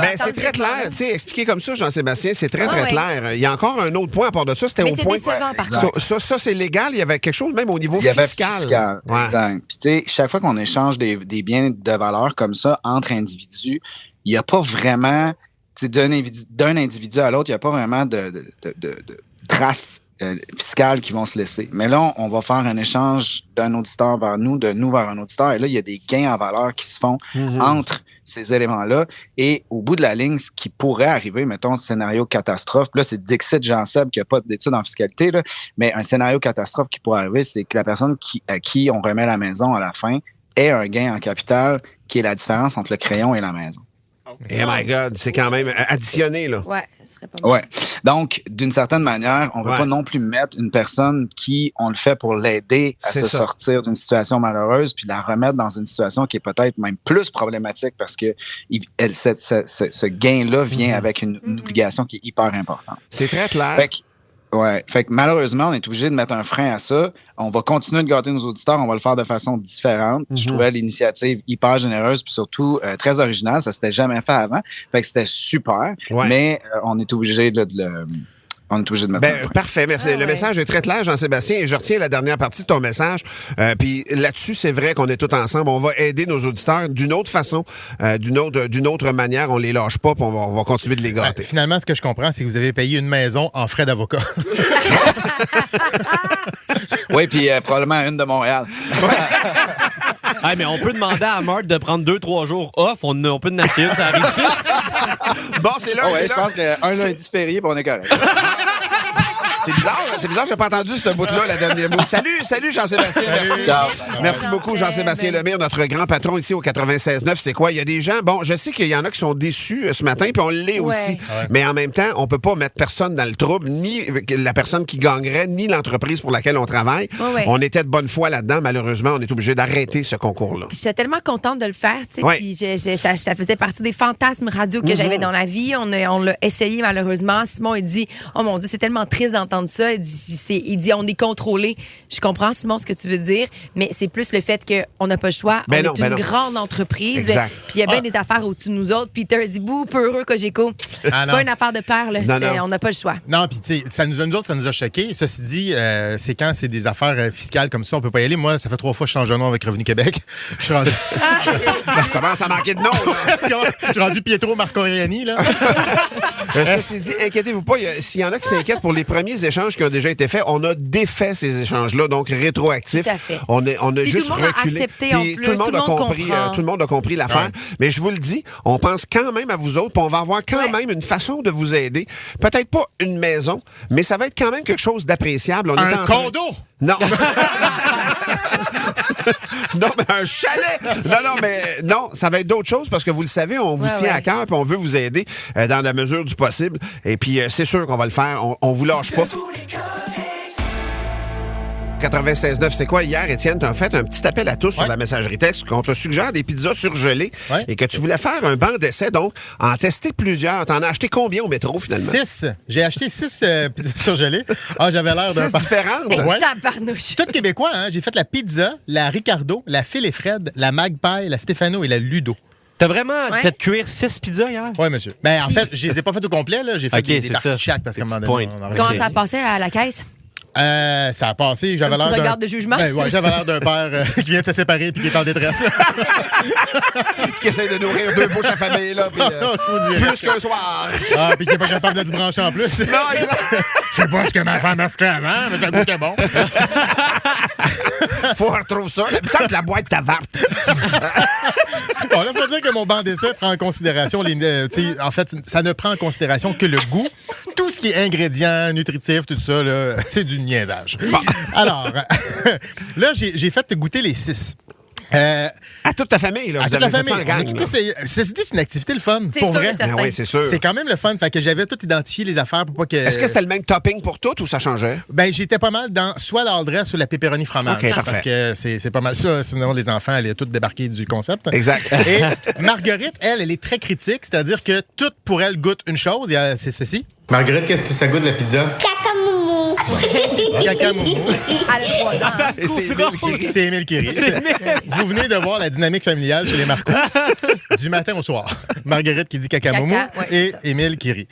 Mais c'est très clair. Tu sais, expliqué comme ça, Jean-Sébastien, c'est très, très clair. Il y a encore un autre point à part de ça. C'était au point... décevant, par contre. Ça, c'est légal. Il y avait quelque chose même au niveau fiscal. Exact. Puis, tu sais, chaque fois qu'on échange des biens de valeur comme ça entre individus, il n'y a pas vraiment... D'un individu à l'autre, il n'y a pas vraiment de traces fiscales qui vont se laisser. Mais là, on va faire un échange d'un auditeur vers nous, de nous vers un auditeur. Et là, il y a des gains en valeur qui se font entre ces éléments-là. Et au bout de la ligne, ce qui pourrait arriver, mettons, scénario catastrophe, là, c'est Dixit Jean-Seb qui n'a pas d'études en fiscalité, là, mais un scénario catastrophe qui pourrait arriver, c'est que la personne à qui on remet la maison à la fin ait un gain en capital qui est la différence entre le crayon et la maison. Oh my God, c'est quand même additionné, là. Ouais, ce serait pas mal. Ouais. Donc, d'une certaine manière, on ne veut pas non plus mettre une personne qui, on le fait pour l'aider à sortir d'une situation malheureuse, puis la remettre dans une situation qui est peut-être même plus problématique parce que ce gain-là vient avec une obligation qui est hyper importante. C'est très clair. Fait que malheureusement, on est obligé de mettre un frein à ça. On va continuer de gâter nos auditeurs, on va le faire de façon différente. Je trouvais l'initiative hyper généreuse puis surtout très originale. Ça s'était jamais fait avant. Fait que c'était super, mais on est obligé de on est obligé de mettre fin. Parfait, merci. Le message est très clair, Jean-Sébastien, et je retiens la dernière partie de ton message. Puis là-dessus, c'est vrai qu'on est tous ensemble. On va aider nos auditeurs d'une autre façon, d'une autre manière. On les lâche pas, puis on va continuer de les gâter. Finalement, ce que je comprends, c'est que vous avez payé une maison en frais d'avocat. Oui, puis probablement une de Montréal. Mais on peut demander à Marthe de prendre 2-3 jours off. On peut en acheter une, ça arrive ici. Bon, c'est là. Je pense qu'un lundi férié, puis on est correct. C'est bizarre, j'ai pas entendu ce bout-là, la dernière bout. Salut Jean-Sébastien, merci. Ciao. Merci beaucoup, Jean-Sébastien Lemire, notre grand patron ici au 96.9. C'est quoi? Il y a des gens, bon, je sais qu'il y en a qui sont déçus ce matin, puis on l'est aussi. Ouais. Mais en même temps, on peut pas mettre personne dans le trouble, ni la personne qui gagnerait, ni l'entreprise pour laquelle on travaille. Ouais. On était de bonne foi là-dedans. Malheureusement, on est obligé d'arrêter ce concours-là. J'étais tellement contente de le faire, tu sais, puis ça faisait partie des fantasmes radio que j'avais dans la vie. On l'a essayé, malheureusement. Simon, il dit, oh mon Dieu, c'est tellement triste d'entendre ça. Il dit on est contrôlé. Je comprends, Simon, ce que tu veux dire, mais c'est plus le fait qu'on n'a pas le choix. On est une grande entreprise. Puis il y a bien des affaires au-dessus de nous autres. Peter dit bouh, peu heureux, Cogeco. C'est pas une affaire de peur, là. On n'a pas le choix. Non, puis tu sais, nous a choqués. Ceci dit, c'est quand c'est des affaires fiscales comme ça, on peut pas y aller. Moi, ça fait 3 fois que je change de nom avec Revenu Québec. Je suis rendu. Je commence à manquer de nom. Je suis rendu Pietro Marco-Riani, là. Ceci dit, inquiétez-vous pas, s'il y en a qui s'inquiètent pour les premiers échanges qui ont déjà été faits, on a défait ces échanges-là, donc rétroactifs. Tout à fait. On a juste reculé. Tout le monde a compris l'affaire. Ouais. Mais je vous le dis, on pense quand même à vous autres, puis on va avoir quand même une façon de vous aider. Peut-être pas une maison, mais ça va être quand même quelque chose d'appréciable. Un condo! Non. Non, mais un chalet! Non, ça va être d'autres choses parce que vous le savez, on vous tient à cœur et on veut vous aider dans la mesure du possible. Et puis, c'est sûr qu'on va le faire. On vous lâche pas. 96.9, c'est quoi? Hier, Étienne, t'as fait un petit appel à tous sur la messagerie texte qu'on te suggère des pizzas surgelées et que tu voulais faire un banc d'essai, donc en tester plusieurs. T'en as acheté combien au métro, finalement? 6. J'ai acheté 6 pizzas surgelées. J'avais l'air d'un... 6 différentes? Ouais. Tabarnouche. Tout québécois, hein? J'ai fait la pizza, la Ricardo, la Phil et Fred, la Magpie, la Stefano et la Ludo. T'as vraiment fait cuire 6 pizzas hier? Oui, monsieur. Ben, en fait, je les ai pas faites au complet, là. J'ai fait des parties de chaque parce qu'à un moment donné, comment ça passait à la caisse? Ça a passé. J'avais l'air d'un regard de jugement. J'avais l'air d'un père qui vient de se séparer et qui est en détresse. Qui essaie de nourrir 2 bouches à famille, là. Plus qu'un soir. Puis qui n'est pas capable de se brancher en plus. Non, exact. Je sais pas ce que ma femme achetait avant, mais ça goûtait bon. Faut retrouver ça. Il me semble que la boîte t'avarte. Bon, là, il faut dire que mon banc d'essai prend en considération en fait, ça ne prend en considération que le goût. Tout ce qui est ingrédients, nutritifs, tout ça, là, c'est du niaisage. Bon. Alors, là, j'ai fait goûter les 6. À toute ta famille, là. À toute la famille. C'est une activité le fun. C'est pour sûr, vrai. Oui, c'est sûr. C'est quand même le fun. Fait que j'avais tout identifié les affaires pour pas que. Est-ce que c'était le même topping pour toutes ou ça changeait? Ben, j'étais pas mal dans soit l'all dress ou la pepperoni fromage. Okay, parce que c'est pas mal ça. Sinon, les enfants allaient tous débarquer du concept. Exact. Et Marguerite, elle est très critique. C'est-à-dire que tout pour elle goûte une chose. C'est ceci. Marguerite, qu'est-ce que ça goûte la pizza? Cacamoumou. Cacamoumou. Elle a 3 ans. C'est Émile qui rit. Vous venez de voir la dynamique familiale chez les Marcos. Du matin au soir. Marguerite qui dit cacamoumou et Émile qui rit.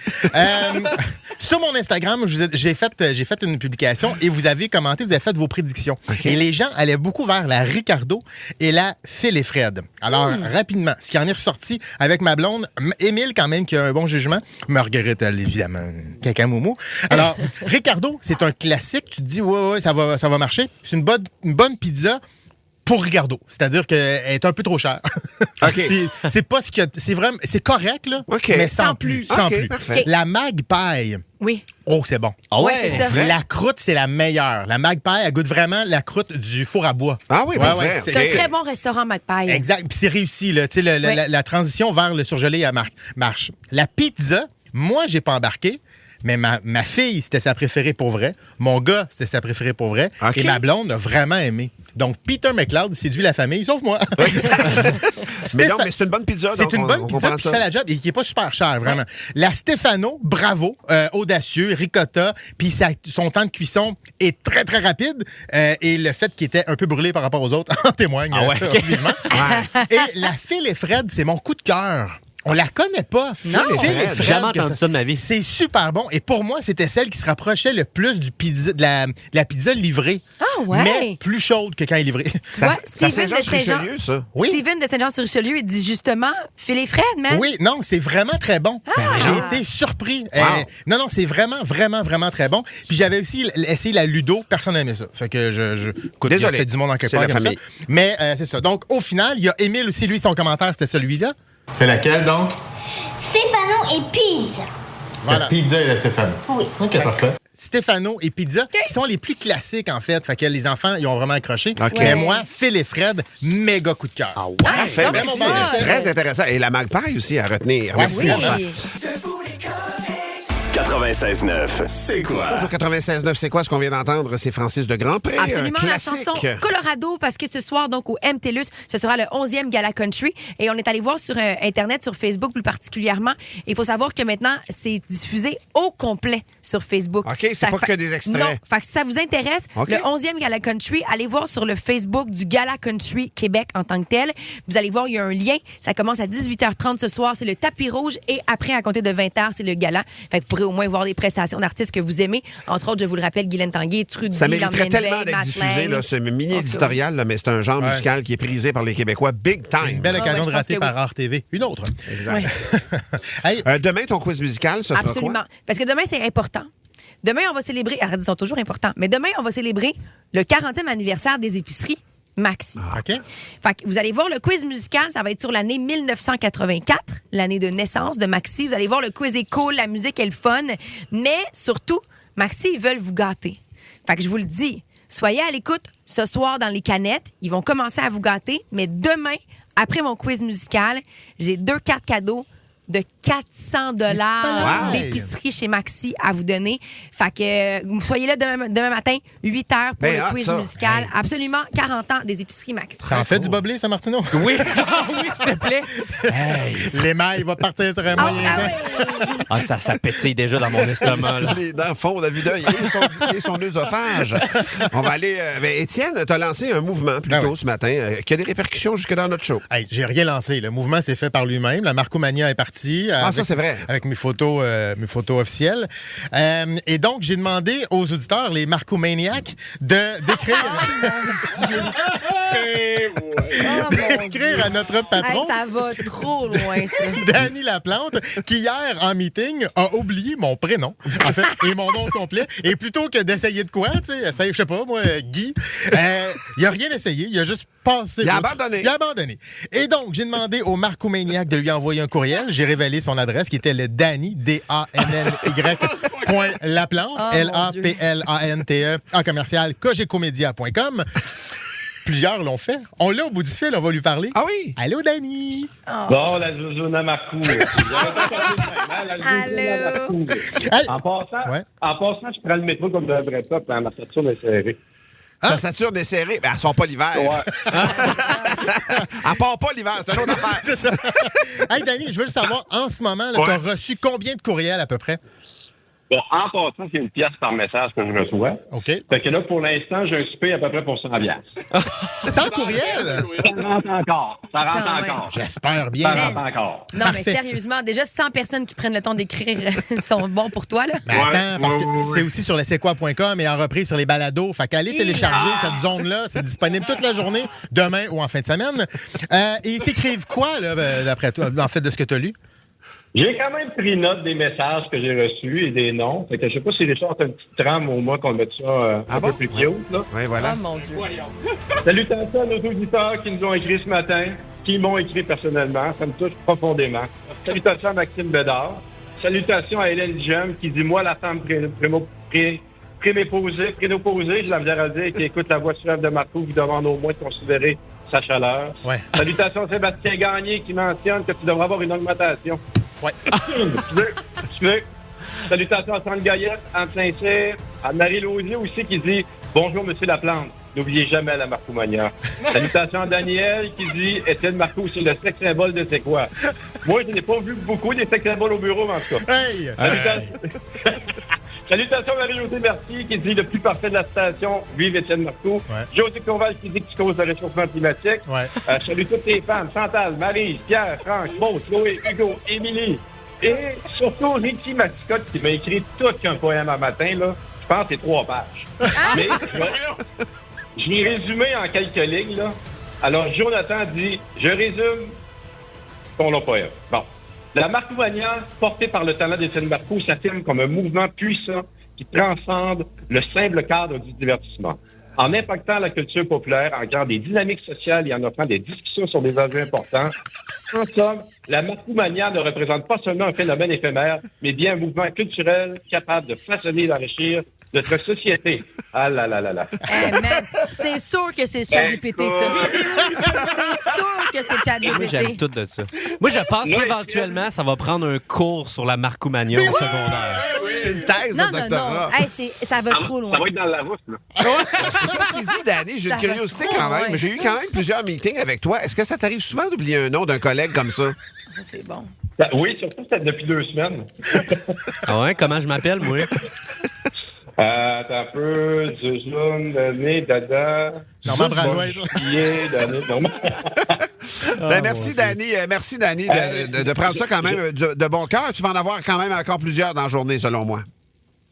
Sur mon Instagram, j'ai fait une publication et vous avez commenté, vous avez fait vos prédictions. Okay. Et les gens allaient beaucoup vers la Ricardo et la Phil et Fred. Alors, rapidement, ce qui en est ressorti avec ma blonde, Émile quand même qui a un bon jugement, Marguerite, elle, évidemment, cacamoumou. Alors, Ricardo, c'est un classique. Tu te dis, ouais, ça va marcher. C'est une bonne pizza pour Ricardo. C'est-à-dire qu'elle est un peu trop chère. OK. Puis c'est pas ce que... C'est vraiment... C'est correct, là, mais sans plus. Sans plus. Parfait. La Magpie... Oui. Oh, c'est bon. Ouais, c'est ça. La croûte, c'est la meilleure. La Magpie, elle goûte vraiment la croûte du four à bois. Ah oui, ouais. C'est un très bon restaurant, Magpie. Exact. Puis c'est réussi, là. Tu sais, la transition vers le surgelé marche. La pizza, moi, j'ai pas embarqué. Mais ma fille, c'était sa préférée pour vrai. Mon gars, c'était sa préférée pour vrai. Okay. Et ma blonde a vraiment aimé. Donc, Peter McLeod séduit la famille, sauf moi. Mais c'est une bonne pizza. C'est une bonne pizza qui fait la job et qui n'est pas super chère, vraiment. Ouais. La Stefano, bravo, audacieux, ricotta, puis son temps de cuisson est très, très rapide. Et le fait qu'il était un peu brûlé par rapport aux autres en témoigne. Ah ouais, okay. Et la Phil et Fred, c'est mon coup de cœur. On la connaît pas. Non. J'ai jamais entendu ça de ma vie. C'est super bon. Et pour moi, c'était celle qui se rapprochait le plus de la pizza livrée. Ah ouais? Mais plus chaude que quand elle est livrée. Tu vois, C'est Saint-Jean-sur-Richelieu, ça. Oui. Steven de Saint-Jean-sur-Richelieu, il dit justement, Phil Fred, man. Oui, non, c'est vraiment très bon. J'ai été surpris. Non, c'est vraiment, vraiment, vraiment très bon. Puis j'avais aussi essayé la Ludo. Personne n'aimait ça. Fait que écoute, il y a peut-être du monde en quelque part comme ça. Mais c'est ça. Donc, au final, il y a Émile aussi, lui, son commentaire, c'était celui-là. C'est laquelle, donc? Stefano et Pizza. Voilà. La pizza et la Stéphane. Oui. OK, parfait. Stefano et Pizza, qui sont les plus classiques, en fait. Fait que les enfants, ils ont vraiment accroché. OK. Mais moi, Phil et Fred, méga coup de cœur. Ah ouais? Parfait, merci. Très intéressant. Et la Magpie aussi à retenir. Merci, mon cher. 96.9, c'est quoi? Sur 96.9, c'est quoi ce qu'on vient d'entendre? C'est Francis de Grandpré. Absolument, un la classique. chanson Colorado, parce que ce soir, donc, au MTLUS, ce sera le 11e Gala Country. Et on est allé voir sur Internet, sur Facebook plus particulièrement. Il faut savoir que maintenant, c'est diffusé au complet sur Facebook. OK, c'est pas que des extraits. Non, fait que si ça vous intéresse, le 11e Gala Country, allez voir sur le Facebook du Gala Country Québec en tant que tel. Vous allez voir, il y a un lien. Ça commence à 18h30 ce soir. C'est le tapis rouge. Et après, à compter de 20h, c'est le gala. Fait que vous pourrez au moins voir des prestations d'artistes que vous aimez. Entre autres, je vous le rappelle, Guylaine Tanguay, Trudy, ça mériterait tellement d'être Matt diffusé, Lang. là, ce mini-éditorial, là, mais c'est un genre musical qui est prisé par les Québécois big time. Une belle occasion je de pense rater que par RTV. Une autre. Exact. Hey, Demain, ton quiz musical, ce sera Absolument. quoi? Parce que demain, c'est important. Demain, on va célébrer... Arrête, ils sont toujours importants. Mais demain, on va célébrer le 40e anniversaire des épiceries Maxi. OK. Fait que vous allez voir le quiz musical, ça va être sur l'année 1984, l'année de naissance de Maxi. Vous allez voir, le quiz est cool, la musique est le fun. Mais surtout, Maxi, ils veulent vous gâter. Fait que je vous le dis, soyez à l'écoute ce soir dans les canettes. Ils vont commencer à vous gâter. Mais demain, après mon quiz musical, j'ai 2 cartes cadeaux de 400 $ d'épicerie chez Maxi à vous donner. Fait que soyez là demain matin, 8 h pour le quiz musical. Absolument, 40 ans des épiceries Maxi. Ça en fait du boblé, ça, Martineau? Oui, oui, s'il te plaît. Hey. L'émail va partir sur un moyen. Ça pétille déjà dans mon estomac. Là. Les dents fondent à vue d'œil et son œsophage. On va aller... Étienne, tu as lancé un mouvement plus tôt ce matin qui a des répercussions jusque dans notre show. Hey, j'ai rien lancé. Le mouvement s'est fait par lui-même. La Marcomania est partie. Ça, c'est vrai. Avec mes photos officielles. Et donc, j'ai demandé aux auditeurs, les Marcomaniacs, d'écrire à notre patron. Hey, ça va trop loin, ça. Danny Laplante, qui hier, en meeting, a oublié mon prénom, en fait, et mon nom complet. Et plutôt que d'essayer de quoi, tu sais, je sais pas, moi, Guy, il a rien essayé. Il a juste passé. Il a abandonné. Il a abandonné. Et donc, j'ai demandé au Marcomaniac de lui envoyer un courriel. J'ai révélé son adresse, qui était le Danny, DANNY, Laplante, LAPLANTE, @cogecomedia.com. Plusieurs l'ont fait. On l'a au bout du fil, on va lui parler. Ah oui? Allô, Danny? Oh. Bon, la Zouzouna Marcou. Allô? En passant, je prends le métro comme un vrai peuple, ma Saturne est serrée. Sa Saturne est serrée, mais elle sort pas l'hiver. Ouais. Elle part pas l'hiver, c'est une autre affaire. Hey, Danny, je veux le savoir, en ce moment, tu as reçu combien de courriels à peu près? Bon, en passant, c'est 1 pièce par message que je reçois. OK. Fait que là, pour l'instant, j'ai un souper à peu près pour 100 piastres. 100 courriels? Ça rentre encore. J'espère bien. Ça rentre encore. Non, Parfait. mais sérieusement, déjà 100 personnes qui prennent le temps d'écrire sont bons pour toi, là. Ben attends, parce que c'est aussi sur le c'est-quoi.com et en reprise sur les balados. Fait qu'allez télécharger cette zone-là. C'est disponible toute la journée, demain ou en fin de semaine. Et t'écrives quoi, là, d'après toi, en fait, de ce que tu as lu? J'ai quand même pris note des messages que j'ai reçus et des noms. Fait que je sais pas si Richard a une petite trame au moins qu'on mette ça un peu plus cute, là. Oui, voilà. Oh mon Dieu. Salutations à nos auditeurs qui nous ont écrit ce matin, qui m'ont écrit personnellement. Ça me touche profondément. Salutations à Maxime Bédard. Salutations à Hélène Jem qui dit « Moi, la femme prénoposée, je la misère à dire, qui écoute la voix suave de Marco, vous demande au moins de considérer sa chaleur. Ouais. Salutations à Sébastien Gagné qui mentionne que tu devrais avoir une augmentation. Ouais. Tu veux. Salutations à Sandre Gaillette, Anne Saint-Cyr, à Marie Lausier aussi qui dit « Bonjour, Monsieur Laplante. N'oubliez jamais la Marcomania. » Salutations à Daniel qui dit « Étienne Marco, c'est le sexe symbole de c'est quoi? » Moi, je n'ai pas vu beaucoup des sex symboles au bureau, en tout cas. Hey! Salutations à Marie-Josée Mercier qui dit le plus parfait de la station, vive Étienne Marcoux. José Courval qui dit que tu causes le réchauffement climatique. Salut toutes tes femmes, Chantal, Marie, Pierre, Franck, Maud, Chloé, Hugo, Émilie. Et surtout Ricky Mascotte qui m'a écrit tout qu'un poème un matin, là. Je pense que c'est 3 pages. Mais je l'ai résumé en quelques lignes, là. Alors, Jonathan dit, je résume ton long poème. Bon. La Marcoumania, portée par le talent d'Étienne Marcoux, s'affirme comme un mouvement puissant qui transcende le simple cadre du divertissement. En impactant la culture populaire, en créant des dynamiques sociales et en offrant des discussions sur des enjeux importants. En somme, la Marcoumania ne représente pas seulement un phénomène éphémère, mais bien un mouvement culturel capable de façonner et d'enrichir notre société. Ah là là là là. Hey, man, c'est sûr que c'est ChatGPT, ça. C'est sûr que c'est ChatGPT. Moi, j'aime tout de ça. Moi, je pense qu'éventuellement, ça va prendre un cours sur la Marcoumania au secondaire. Une thèse de doctorat. Hey, ça va trop loin. Ça va être dans la rousse, là. Ceci dit, Danny, j'ai une curiosité quand même. Mais j'ai eu quand même plusieurs meetings avec toi. Est-ce que ça t'arrive souvent d'oublier un nom d'un collègue comme ça? Ça, c'est bon. Oui, surtout c'est depuis 2 semaines. Ah ouais? Comment je m'appelle, moi? T'as un peu, Zuzun, Dané, Dada. Normand Branois. Merci, Danny. Merci, Danny, de prendre ça quand même de bon cœur. Tu vas en avoir quand même encore plusieurs dans la journée, selon moi.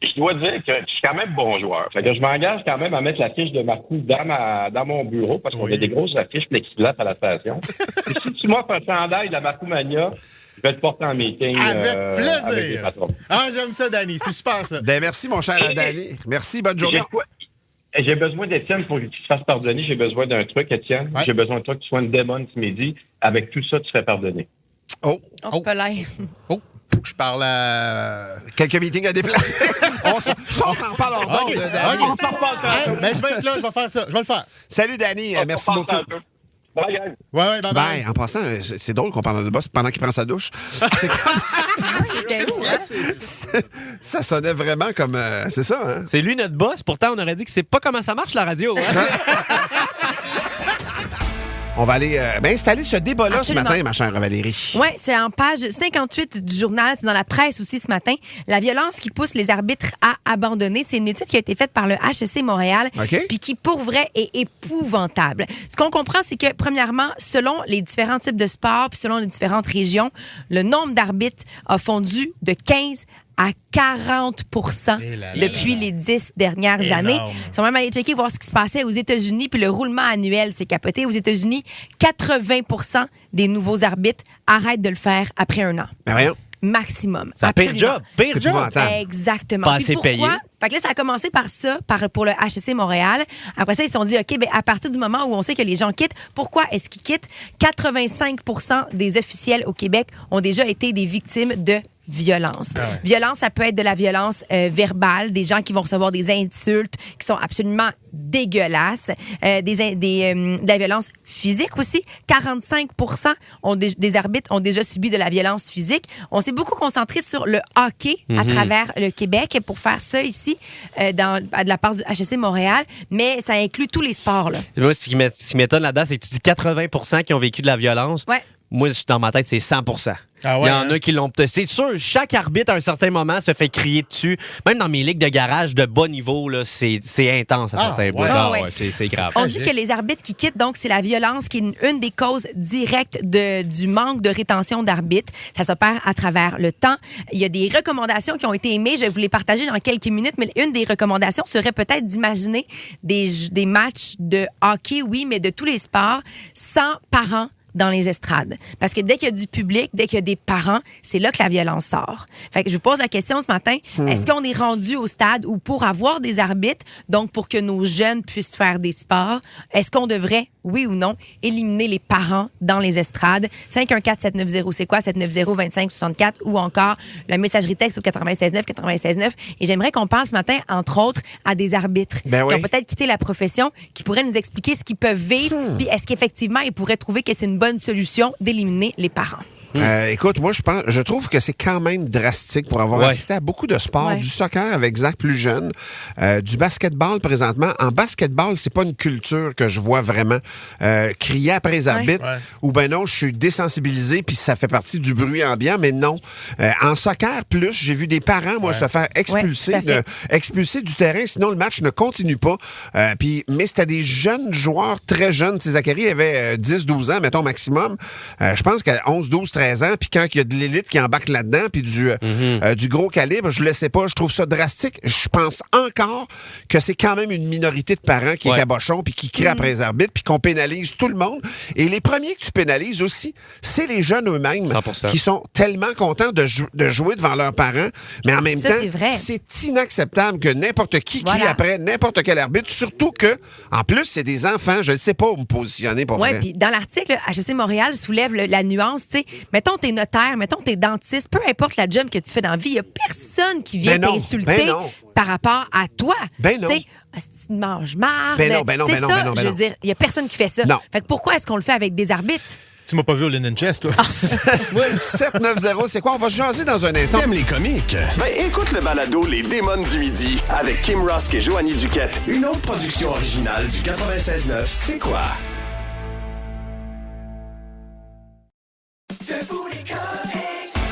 Je dois dire que je suis quand même bon joueur. Fait que je m'engage quand même à mettre l'affiche de Marcoux dans mon bureau parce qu'on a des grosses affiches plexiglas à la station. Et si tu m'offres un chandail de la Marcoumania, je vais te porter en meeting. Avec plaisir. Avec les patrons. Ah, j'aime ça, Danny. C'est super, ça. Ben, merci, mon cher Danny. Merci, bonne journée. J'ai besoin d'Étienne pour que tu te fasses pardonner. J'ai besoin d'un truc, Étienne. Ouais. J'ai besoin de toi que tu sois une démon ce midi. Avec tout ça, tu fais pardonner. Oh, je parle à... Quelques meetings à déplacer. on s'en parle hors d'onde, Danny. On s'en parle. Mais je vais être là, je vais faire ça. Je vais le faire. Salut, Danny. Merci beaucoup. Bye, guys. Ouais, bye. Ben, en passant, c'est drôle qu'on parle de boss pendant qu'il prend sa douche. Ça sonnait vraiment comme... c'est ça, hein? C'est lui notre boss. Pourtant, on aurait dit que c'est pas comment ça marche, la radio. Hein? On va aller installer ce débat-là Absolument. ce matin, ma chère Valérie. Oui, c'est en page 58 du journal. C'est dans la presse aussi ce matin. La violence qui pousse les arbitres à abandonner. C'est une étude qui a été faite par le HEC Montréal, puis qui, pour vrai, est épouvantable. Ce qu'on comprend, c'est que, premièrement, selon les différents types de sports, puis selon les différentes régions, le nombre d'arbitres a fondu de 15 à 40 depuis les 10 dernières années. Ils sont même allés checker, voir ce qui se passait aux États-Unis, puis le roulement annuel s'est capoté. Aux États-Unis, 80 des nouveaux arbitres arrêtent de le faire après 1 an. Ben voyons. Maximum. C'est un pire job. Pire job. Exactement. Pas assez payé. Fait que là, ça a commencé par ça, pour le HEC Montréal. Après ça, ils se sont dit, OK, ben, à partir du moment où on sait que les gens quittent, pourquoi est-ce qu'ils quittent? 85 des officiels au Québec ont déjà été des victimes de violence. Violence, ça peut être de la violence verbale, des gens qui vont recevoir des insultes qui sont absolument dégueulasses, de la violence physique aussi. 45 des arbitres ont déjà subi de la violence physique. On s'est beaucoup concentré sur le hockey à travers le Québec pour faire ça ici, de la part du HEC Montréal, mais ça inclut tous les sports. Là. Moi, ce qui m'étonne là-dedans, c'est que tu dis 80 qui ont vécu de la violence. Ouais. Moi, dans ma tête, c'est 100 Ah ouais, il y en a qui l'ont... C'est sûr, chaque arbitre, à un certain moment, se fait crier dessus. Même dans mes ligues de garage de bas niveau, là, c'est intense à certains points. C'est grave. On dit que les arbitres qui quittent, donc, c'est la violence qui est une des causes directes du manque de rétention d'arbitres. Ça s'opère à travers le temps. Il y a des recommandations qui ont été émises. Je vais vous les partager dans quelques minutes, mais une des recommandations serait peut-être d'imaginer des matchs de hockey, oui, mais de tous les sports, sans parents dans les estrades. Parce que dès qu'il y a du public, dès qu'il y a des parents, c'est là que la violence sort. Fait que je vous pose la question ce matin, est-ce qu'on est rendu au stade où pour avoir des arbitres, donc pour que nos jeunes puissent faire des sports, est-ce qu'on devrait, oui ou non, éliminer les parents dans les estrades? 514-790, c'est quoi? 790-2564 ou encore la messagerie texte au 96.9. Et j'aimerais qu'on parle ce matin, entre autres, à des arbitres qui ont peut-être quitté la profession, qui pourraient nous expliquer ce qu'ils peuvent vivre, puis est-ce qu'effectivement, ils pourraient trouver que c'est une bonne solution d'éliminer les parents. Écoute, moi, je trouve que c'est quand même drastique pour avoir assisté à beaucoup de sports, du soccer avec Zach plus jeune, du basketball présentement. En basketball, c'est pas une culture que je vois vraiment crier après les arbitres, ou ben non, je suis désensibilisé puis ça fait partie du bruit ambiant, mais non. En soccer, plus, j'ai vu des parents, moi, se faire expulser du terrain, sinon le match ne continue pas. Mais c'était des jeunes joueurs, très jeunes. Zachary avait 10-12 ans, mettons, maximum. Je pense qu'à 11, 12, 13 ans, puis quand il y a de l'élite qui embarque là-dedans, puis du gros calibre, je le sais pas, je trouve ça drastique. Je pense encore que c'est quand même une minorité de parents qui est cabochon, puis qui crient après les arbitres, puis qu'on pénalise tout le monde. Et les premiers que tu pénalises aussi, c'est les jeunes eux-mêmes 100%. qui sont tellement contents de jouer devant leurs parents, mais en même temps, c'est inacceptable que n'importe qui crie après n'importe quel arbitre, surtout que, en plus, c'est des enfants, je ne sais pas où me positionner pour vrai. Oui, puis dans l'article, HEC Montréal soulève la nuance, tu sais, mettons t'es notaire, mettons t'es dentiste, peu importe la job que tu fais dans la vie, il n'y a personne qui vient t'insulter par rapport à toi. Ben non. Tu sais, tu manges marre. Ben non. Je veux dire, il n'y a personne qui fait ça. Non. Fait que pourquoi est-ce qu'on le fait avec des arbitres? Tu m'as pas vu au Linen Chess, toi? 790, c'est quoi? On va se jaser dans un instant. T'aimes les comiques? Ben écoute le balado Les Démons du Midi avec Kim Rusk et Joanie Duquette. Une autre production originale du 96.9 C'est quoi? Debout les comiques!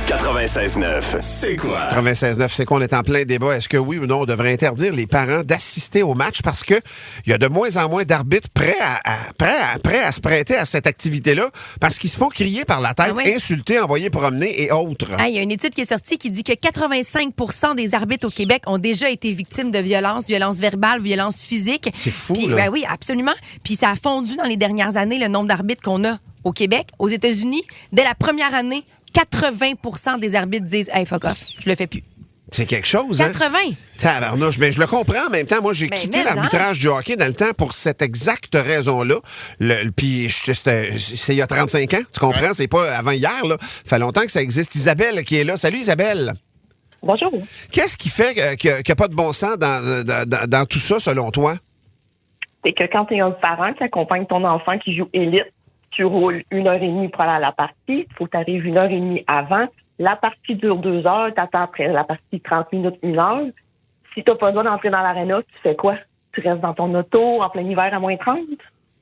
96.9 C'est quoi? 96.9 C'est quoi? On est en plein débat. Est-ce que oui ou non, on devrait interdire les parents d'assister au match parce que il y a de moins en moins d'arbitres prêts à se prêter à cette activité-là parce qu'ils se font crier par la tête, insulter, envoyer promener et autres. Il y a une étude qui est sortie qui dit que 85% des arbitres au Québec ont déjà été victimes de violences verbales, violences physiques. C'est fou, Puis, là. Ben oui, absolument. Puis ça a fondu dans les dernières années le nombre d'arbitres qu'on a au Québec. Aux États-Unis, dès la première année, 80% des arbitres disent « Hey, fuck off, je le fais plus ». C'est quelque chose, 80! Tabarnouche, mais je le comprends en même temps. Moi, j'ai quitté l'arbitrage du hockey dans le temps pour cette exacte raison-là. Puis, c'est il y a 35 ans, tu comprends? Ouais. C'est pas avant hier, là. Ça fait longtemps que ça existe. Isabelle qui est là. Salut, Isabelle. Bonjour. Qu'est-ce qui fait qu'il n'y a pas de bon sens dans tout ça, selon toi? C'est que quand tu es un parent qui accompagne ton enfant qui joue élite, tu roules 1h30 pour aller à la partie. Il faut que tu arrives 1h30 avant. La partie dure 2 heures. Tu attends après la partie 30 minutes, 1 heure. Si tu n'as pas besoin d'entrer dans l'aréna, tu fais quoi? Tu restes dans ton auto en plein hiver à moins 30?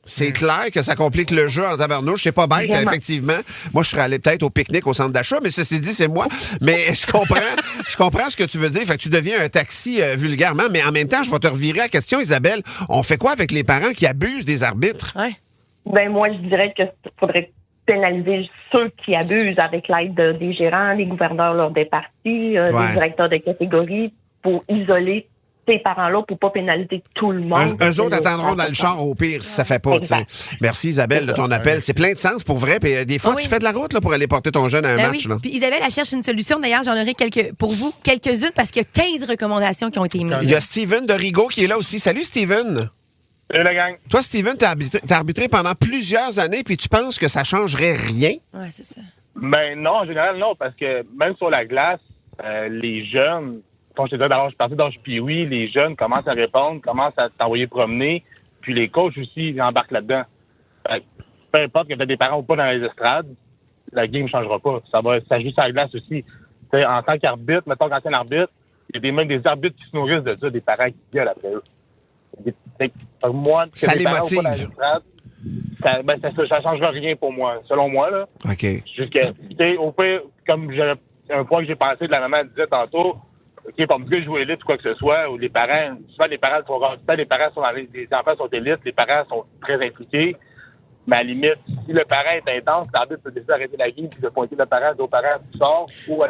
C'est clair que ça complique le jeu en tabarnouche. C'est pas bête, Vraiment. Effectivement. Moi, je serais allé peut-être au pique-nique au centre d'achat, mais ceci dit, c'est moi. Mais je comprends ce que tu veux dire. Fait que tu deviens un taxi vulgairement, mais en même temps, je vais te revirer la question, Isabelle. On fait quoi avec les parents qui abusent des arbitres? Ouais. Ben moi, je dirais qu'il faudrait pénaliser ceux qui abusent avec l'aide des gérants, des gouverneurs lors des parties, des directeurs de catégorie pour isoler ces parents-là pour pas pénaliser tout le monde. Eux autres attendront dans le char au pire si ça fait pas. Merci Isabelle de ton appel. C'est plein de sens pour vrai. Puis des fois, tu fais de la route là, pour aller porter ton jeune à un match. Là. Puis Isabelle, elle cherche une solution. D'ailleurs, j'en aurai pour vous quelques-unes parce qu'il y a 15 recommandations qui ont été mises. Il y a Steven de Rigaud qui est là aussi. Salut Steven. Salut la gang. Toi, Steven, t'as arbitré pendant plusieurs années, puis tu penses que ça changerait rien? Oui, c'est ça. Ben non, en général, non, parce que même sur la glace, les jeunes, quand je te disais d'abord, je suis parti dans le oui, les jeunes commencent à répondre, commencent à t'envoyer promener, puis les coachs aussi, ils embarquent là-dedans. Peu importe que tu aies des parents ou pas dans les estrades, la game ne changera pas. Ça joue sur la glace aussi. T'sais, en tant qu'arbitre, mettons qu'ancien arbitre, il y a même des arbitres qui se nourrissent de ça, des parents qui gueulent après eux. Moi, ça les motive. Ça ne changera rien pour moi, selon moi. Là. OK. Au pire, comme un point que j'ai pensé de la maman disait tantôt, OK, pour me jouer élite ou quoi que ce soit, ou les parents, souvent les parents sont les enfants sont élites, les parents sont très impliqués. Mais à la limite, si le parent est intense, l'arbitre peut décider d'arrêter la game puis de pointer le parent, d'autres parents, tu sors, ou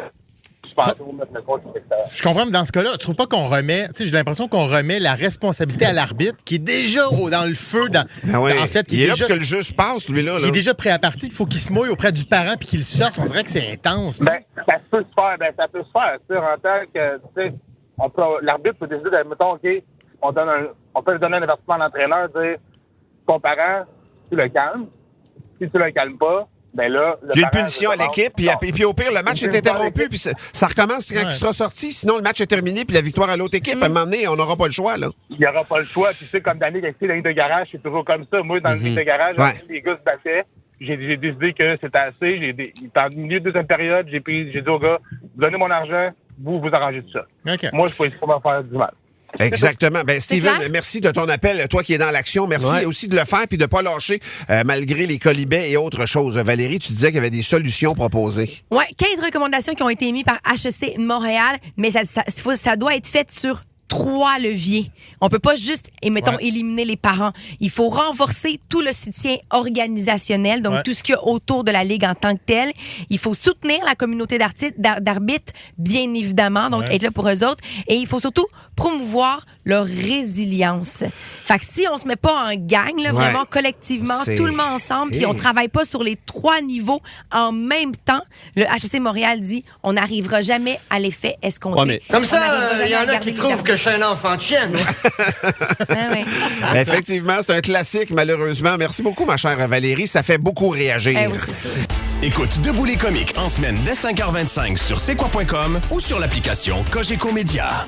je comprends, mais dans ce cas-là, tu trouves pas qu'on remet, tu sais, j'ai l'impression qu'on remet la responsabilité à l'arbitre qui est déjà dans le feu, en fait, il est là pour que le jeu se passe, lui-là. Qui est déjà prêt à partir, il faut qu'il se mouille auprès du parent puis qu'il le sorte. On dirait que c'est intense. Ben, ça peut se faire, en tant que, tu sais, l'arbitre peut décider de, mettons, OK, on peut donner un avertissement à l'entraîneur, dire, ton parent, tu le calmes. Si tu le calmes pas, ben là, il y a une punition à l'équipe, puis au pire, le match est interrompu, puis ça recommence quand il sera sorti. Sinon, le match est terminé, puis la victoire à l'autre équipe. À un moment donné, on n'aura pas le choix. Là. Il n'y aura pas le choix. Puis tu sais, comme Danny, la ligne de garage, c'est toujours comme ça. Moi, dans la ligne de garage, les gars se battaient. j'ai décidé que c'était assez. En milieu de deuxième période, j'ai dit aux gars, donnez mon argent, vous arrangez tout ça. Okay. Moi, je ne suis pas m'en faire du mal. Exactement. Ben, Steven, merci de ton appel. Toi qui es dans l'action, merci aussi de le faire puis de ne pas lâcher malgré les colibets et autres choses. Valérie, tu disais qu'il y avait des solutions proposées. Oui, 15 recommandations qui ont été émises par HEC Montréal, mais ça doit être fait sur 3 leviers. On peut pas juste, éliminer les parents. Il faut renforcer tout le soutien organisationnel, donc tout ce qu'il y a autour de la Ligue en tant que telle. Il faut soutenir la communauté d'arbitres, bien évidemment, donc être là pour eux autres. Et il faut surtout promouvoir leur résilience. Fait que si on se met pas en gang, là, vraiment collectivement, tout le monde ensemble, puis on travaille pas sur les 3 niveaux en même temps, le HEC Montréal dit, on n'arrivera jamais à l'effet escompté. Comme ça, il y en a qui trouvent que je suis un enfant de chienne. Effectivement, c'est un classique, malheureusement. Merci beaucoup, ma chère Valérie. Ça fait beaucoup réagir. Oui, c'est ça. Écoute Debout les comiques en semaine dès 5h25 sur c'est quoi.com ou sur l'application Cogeco Média.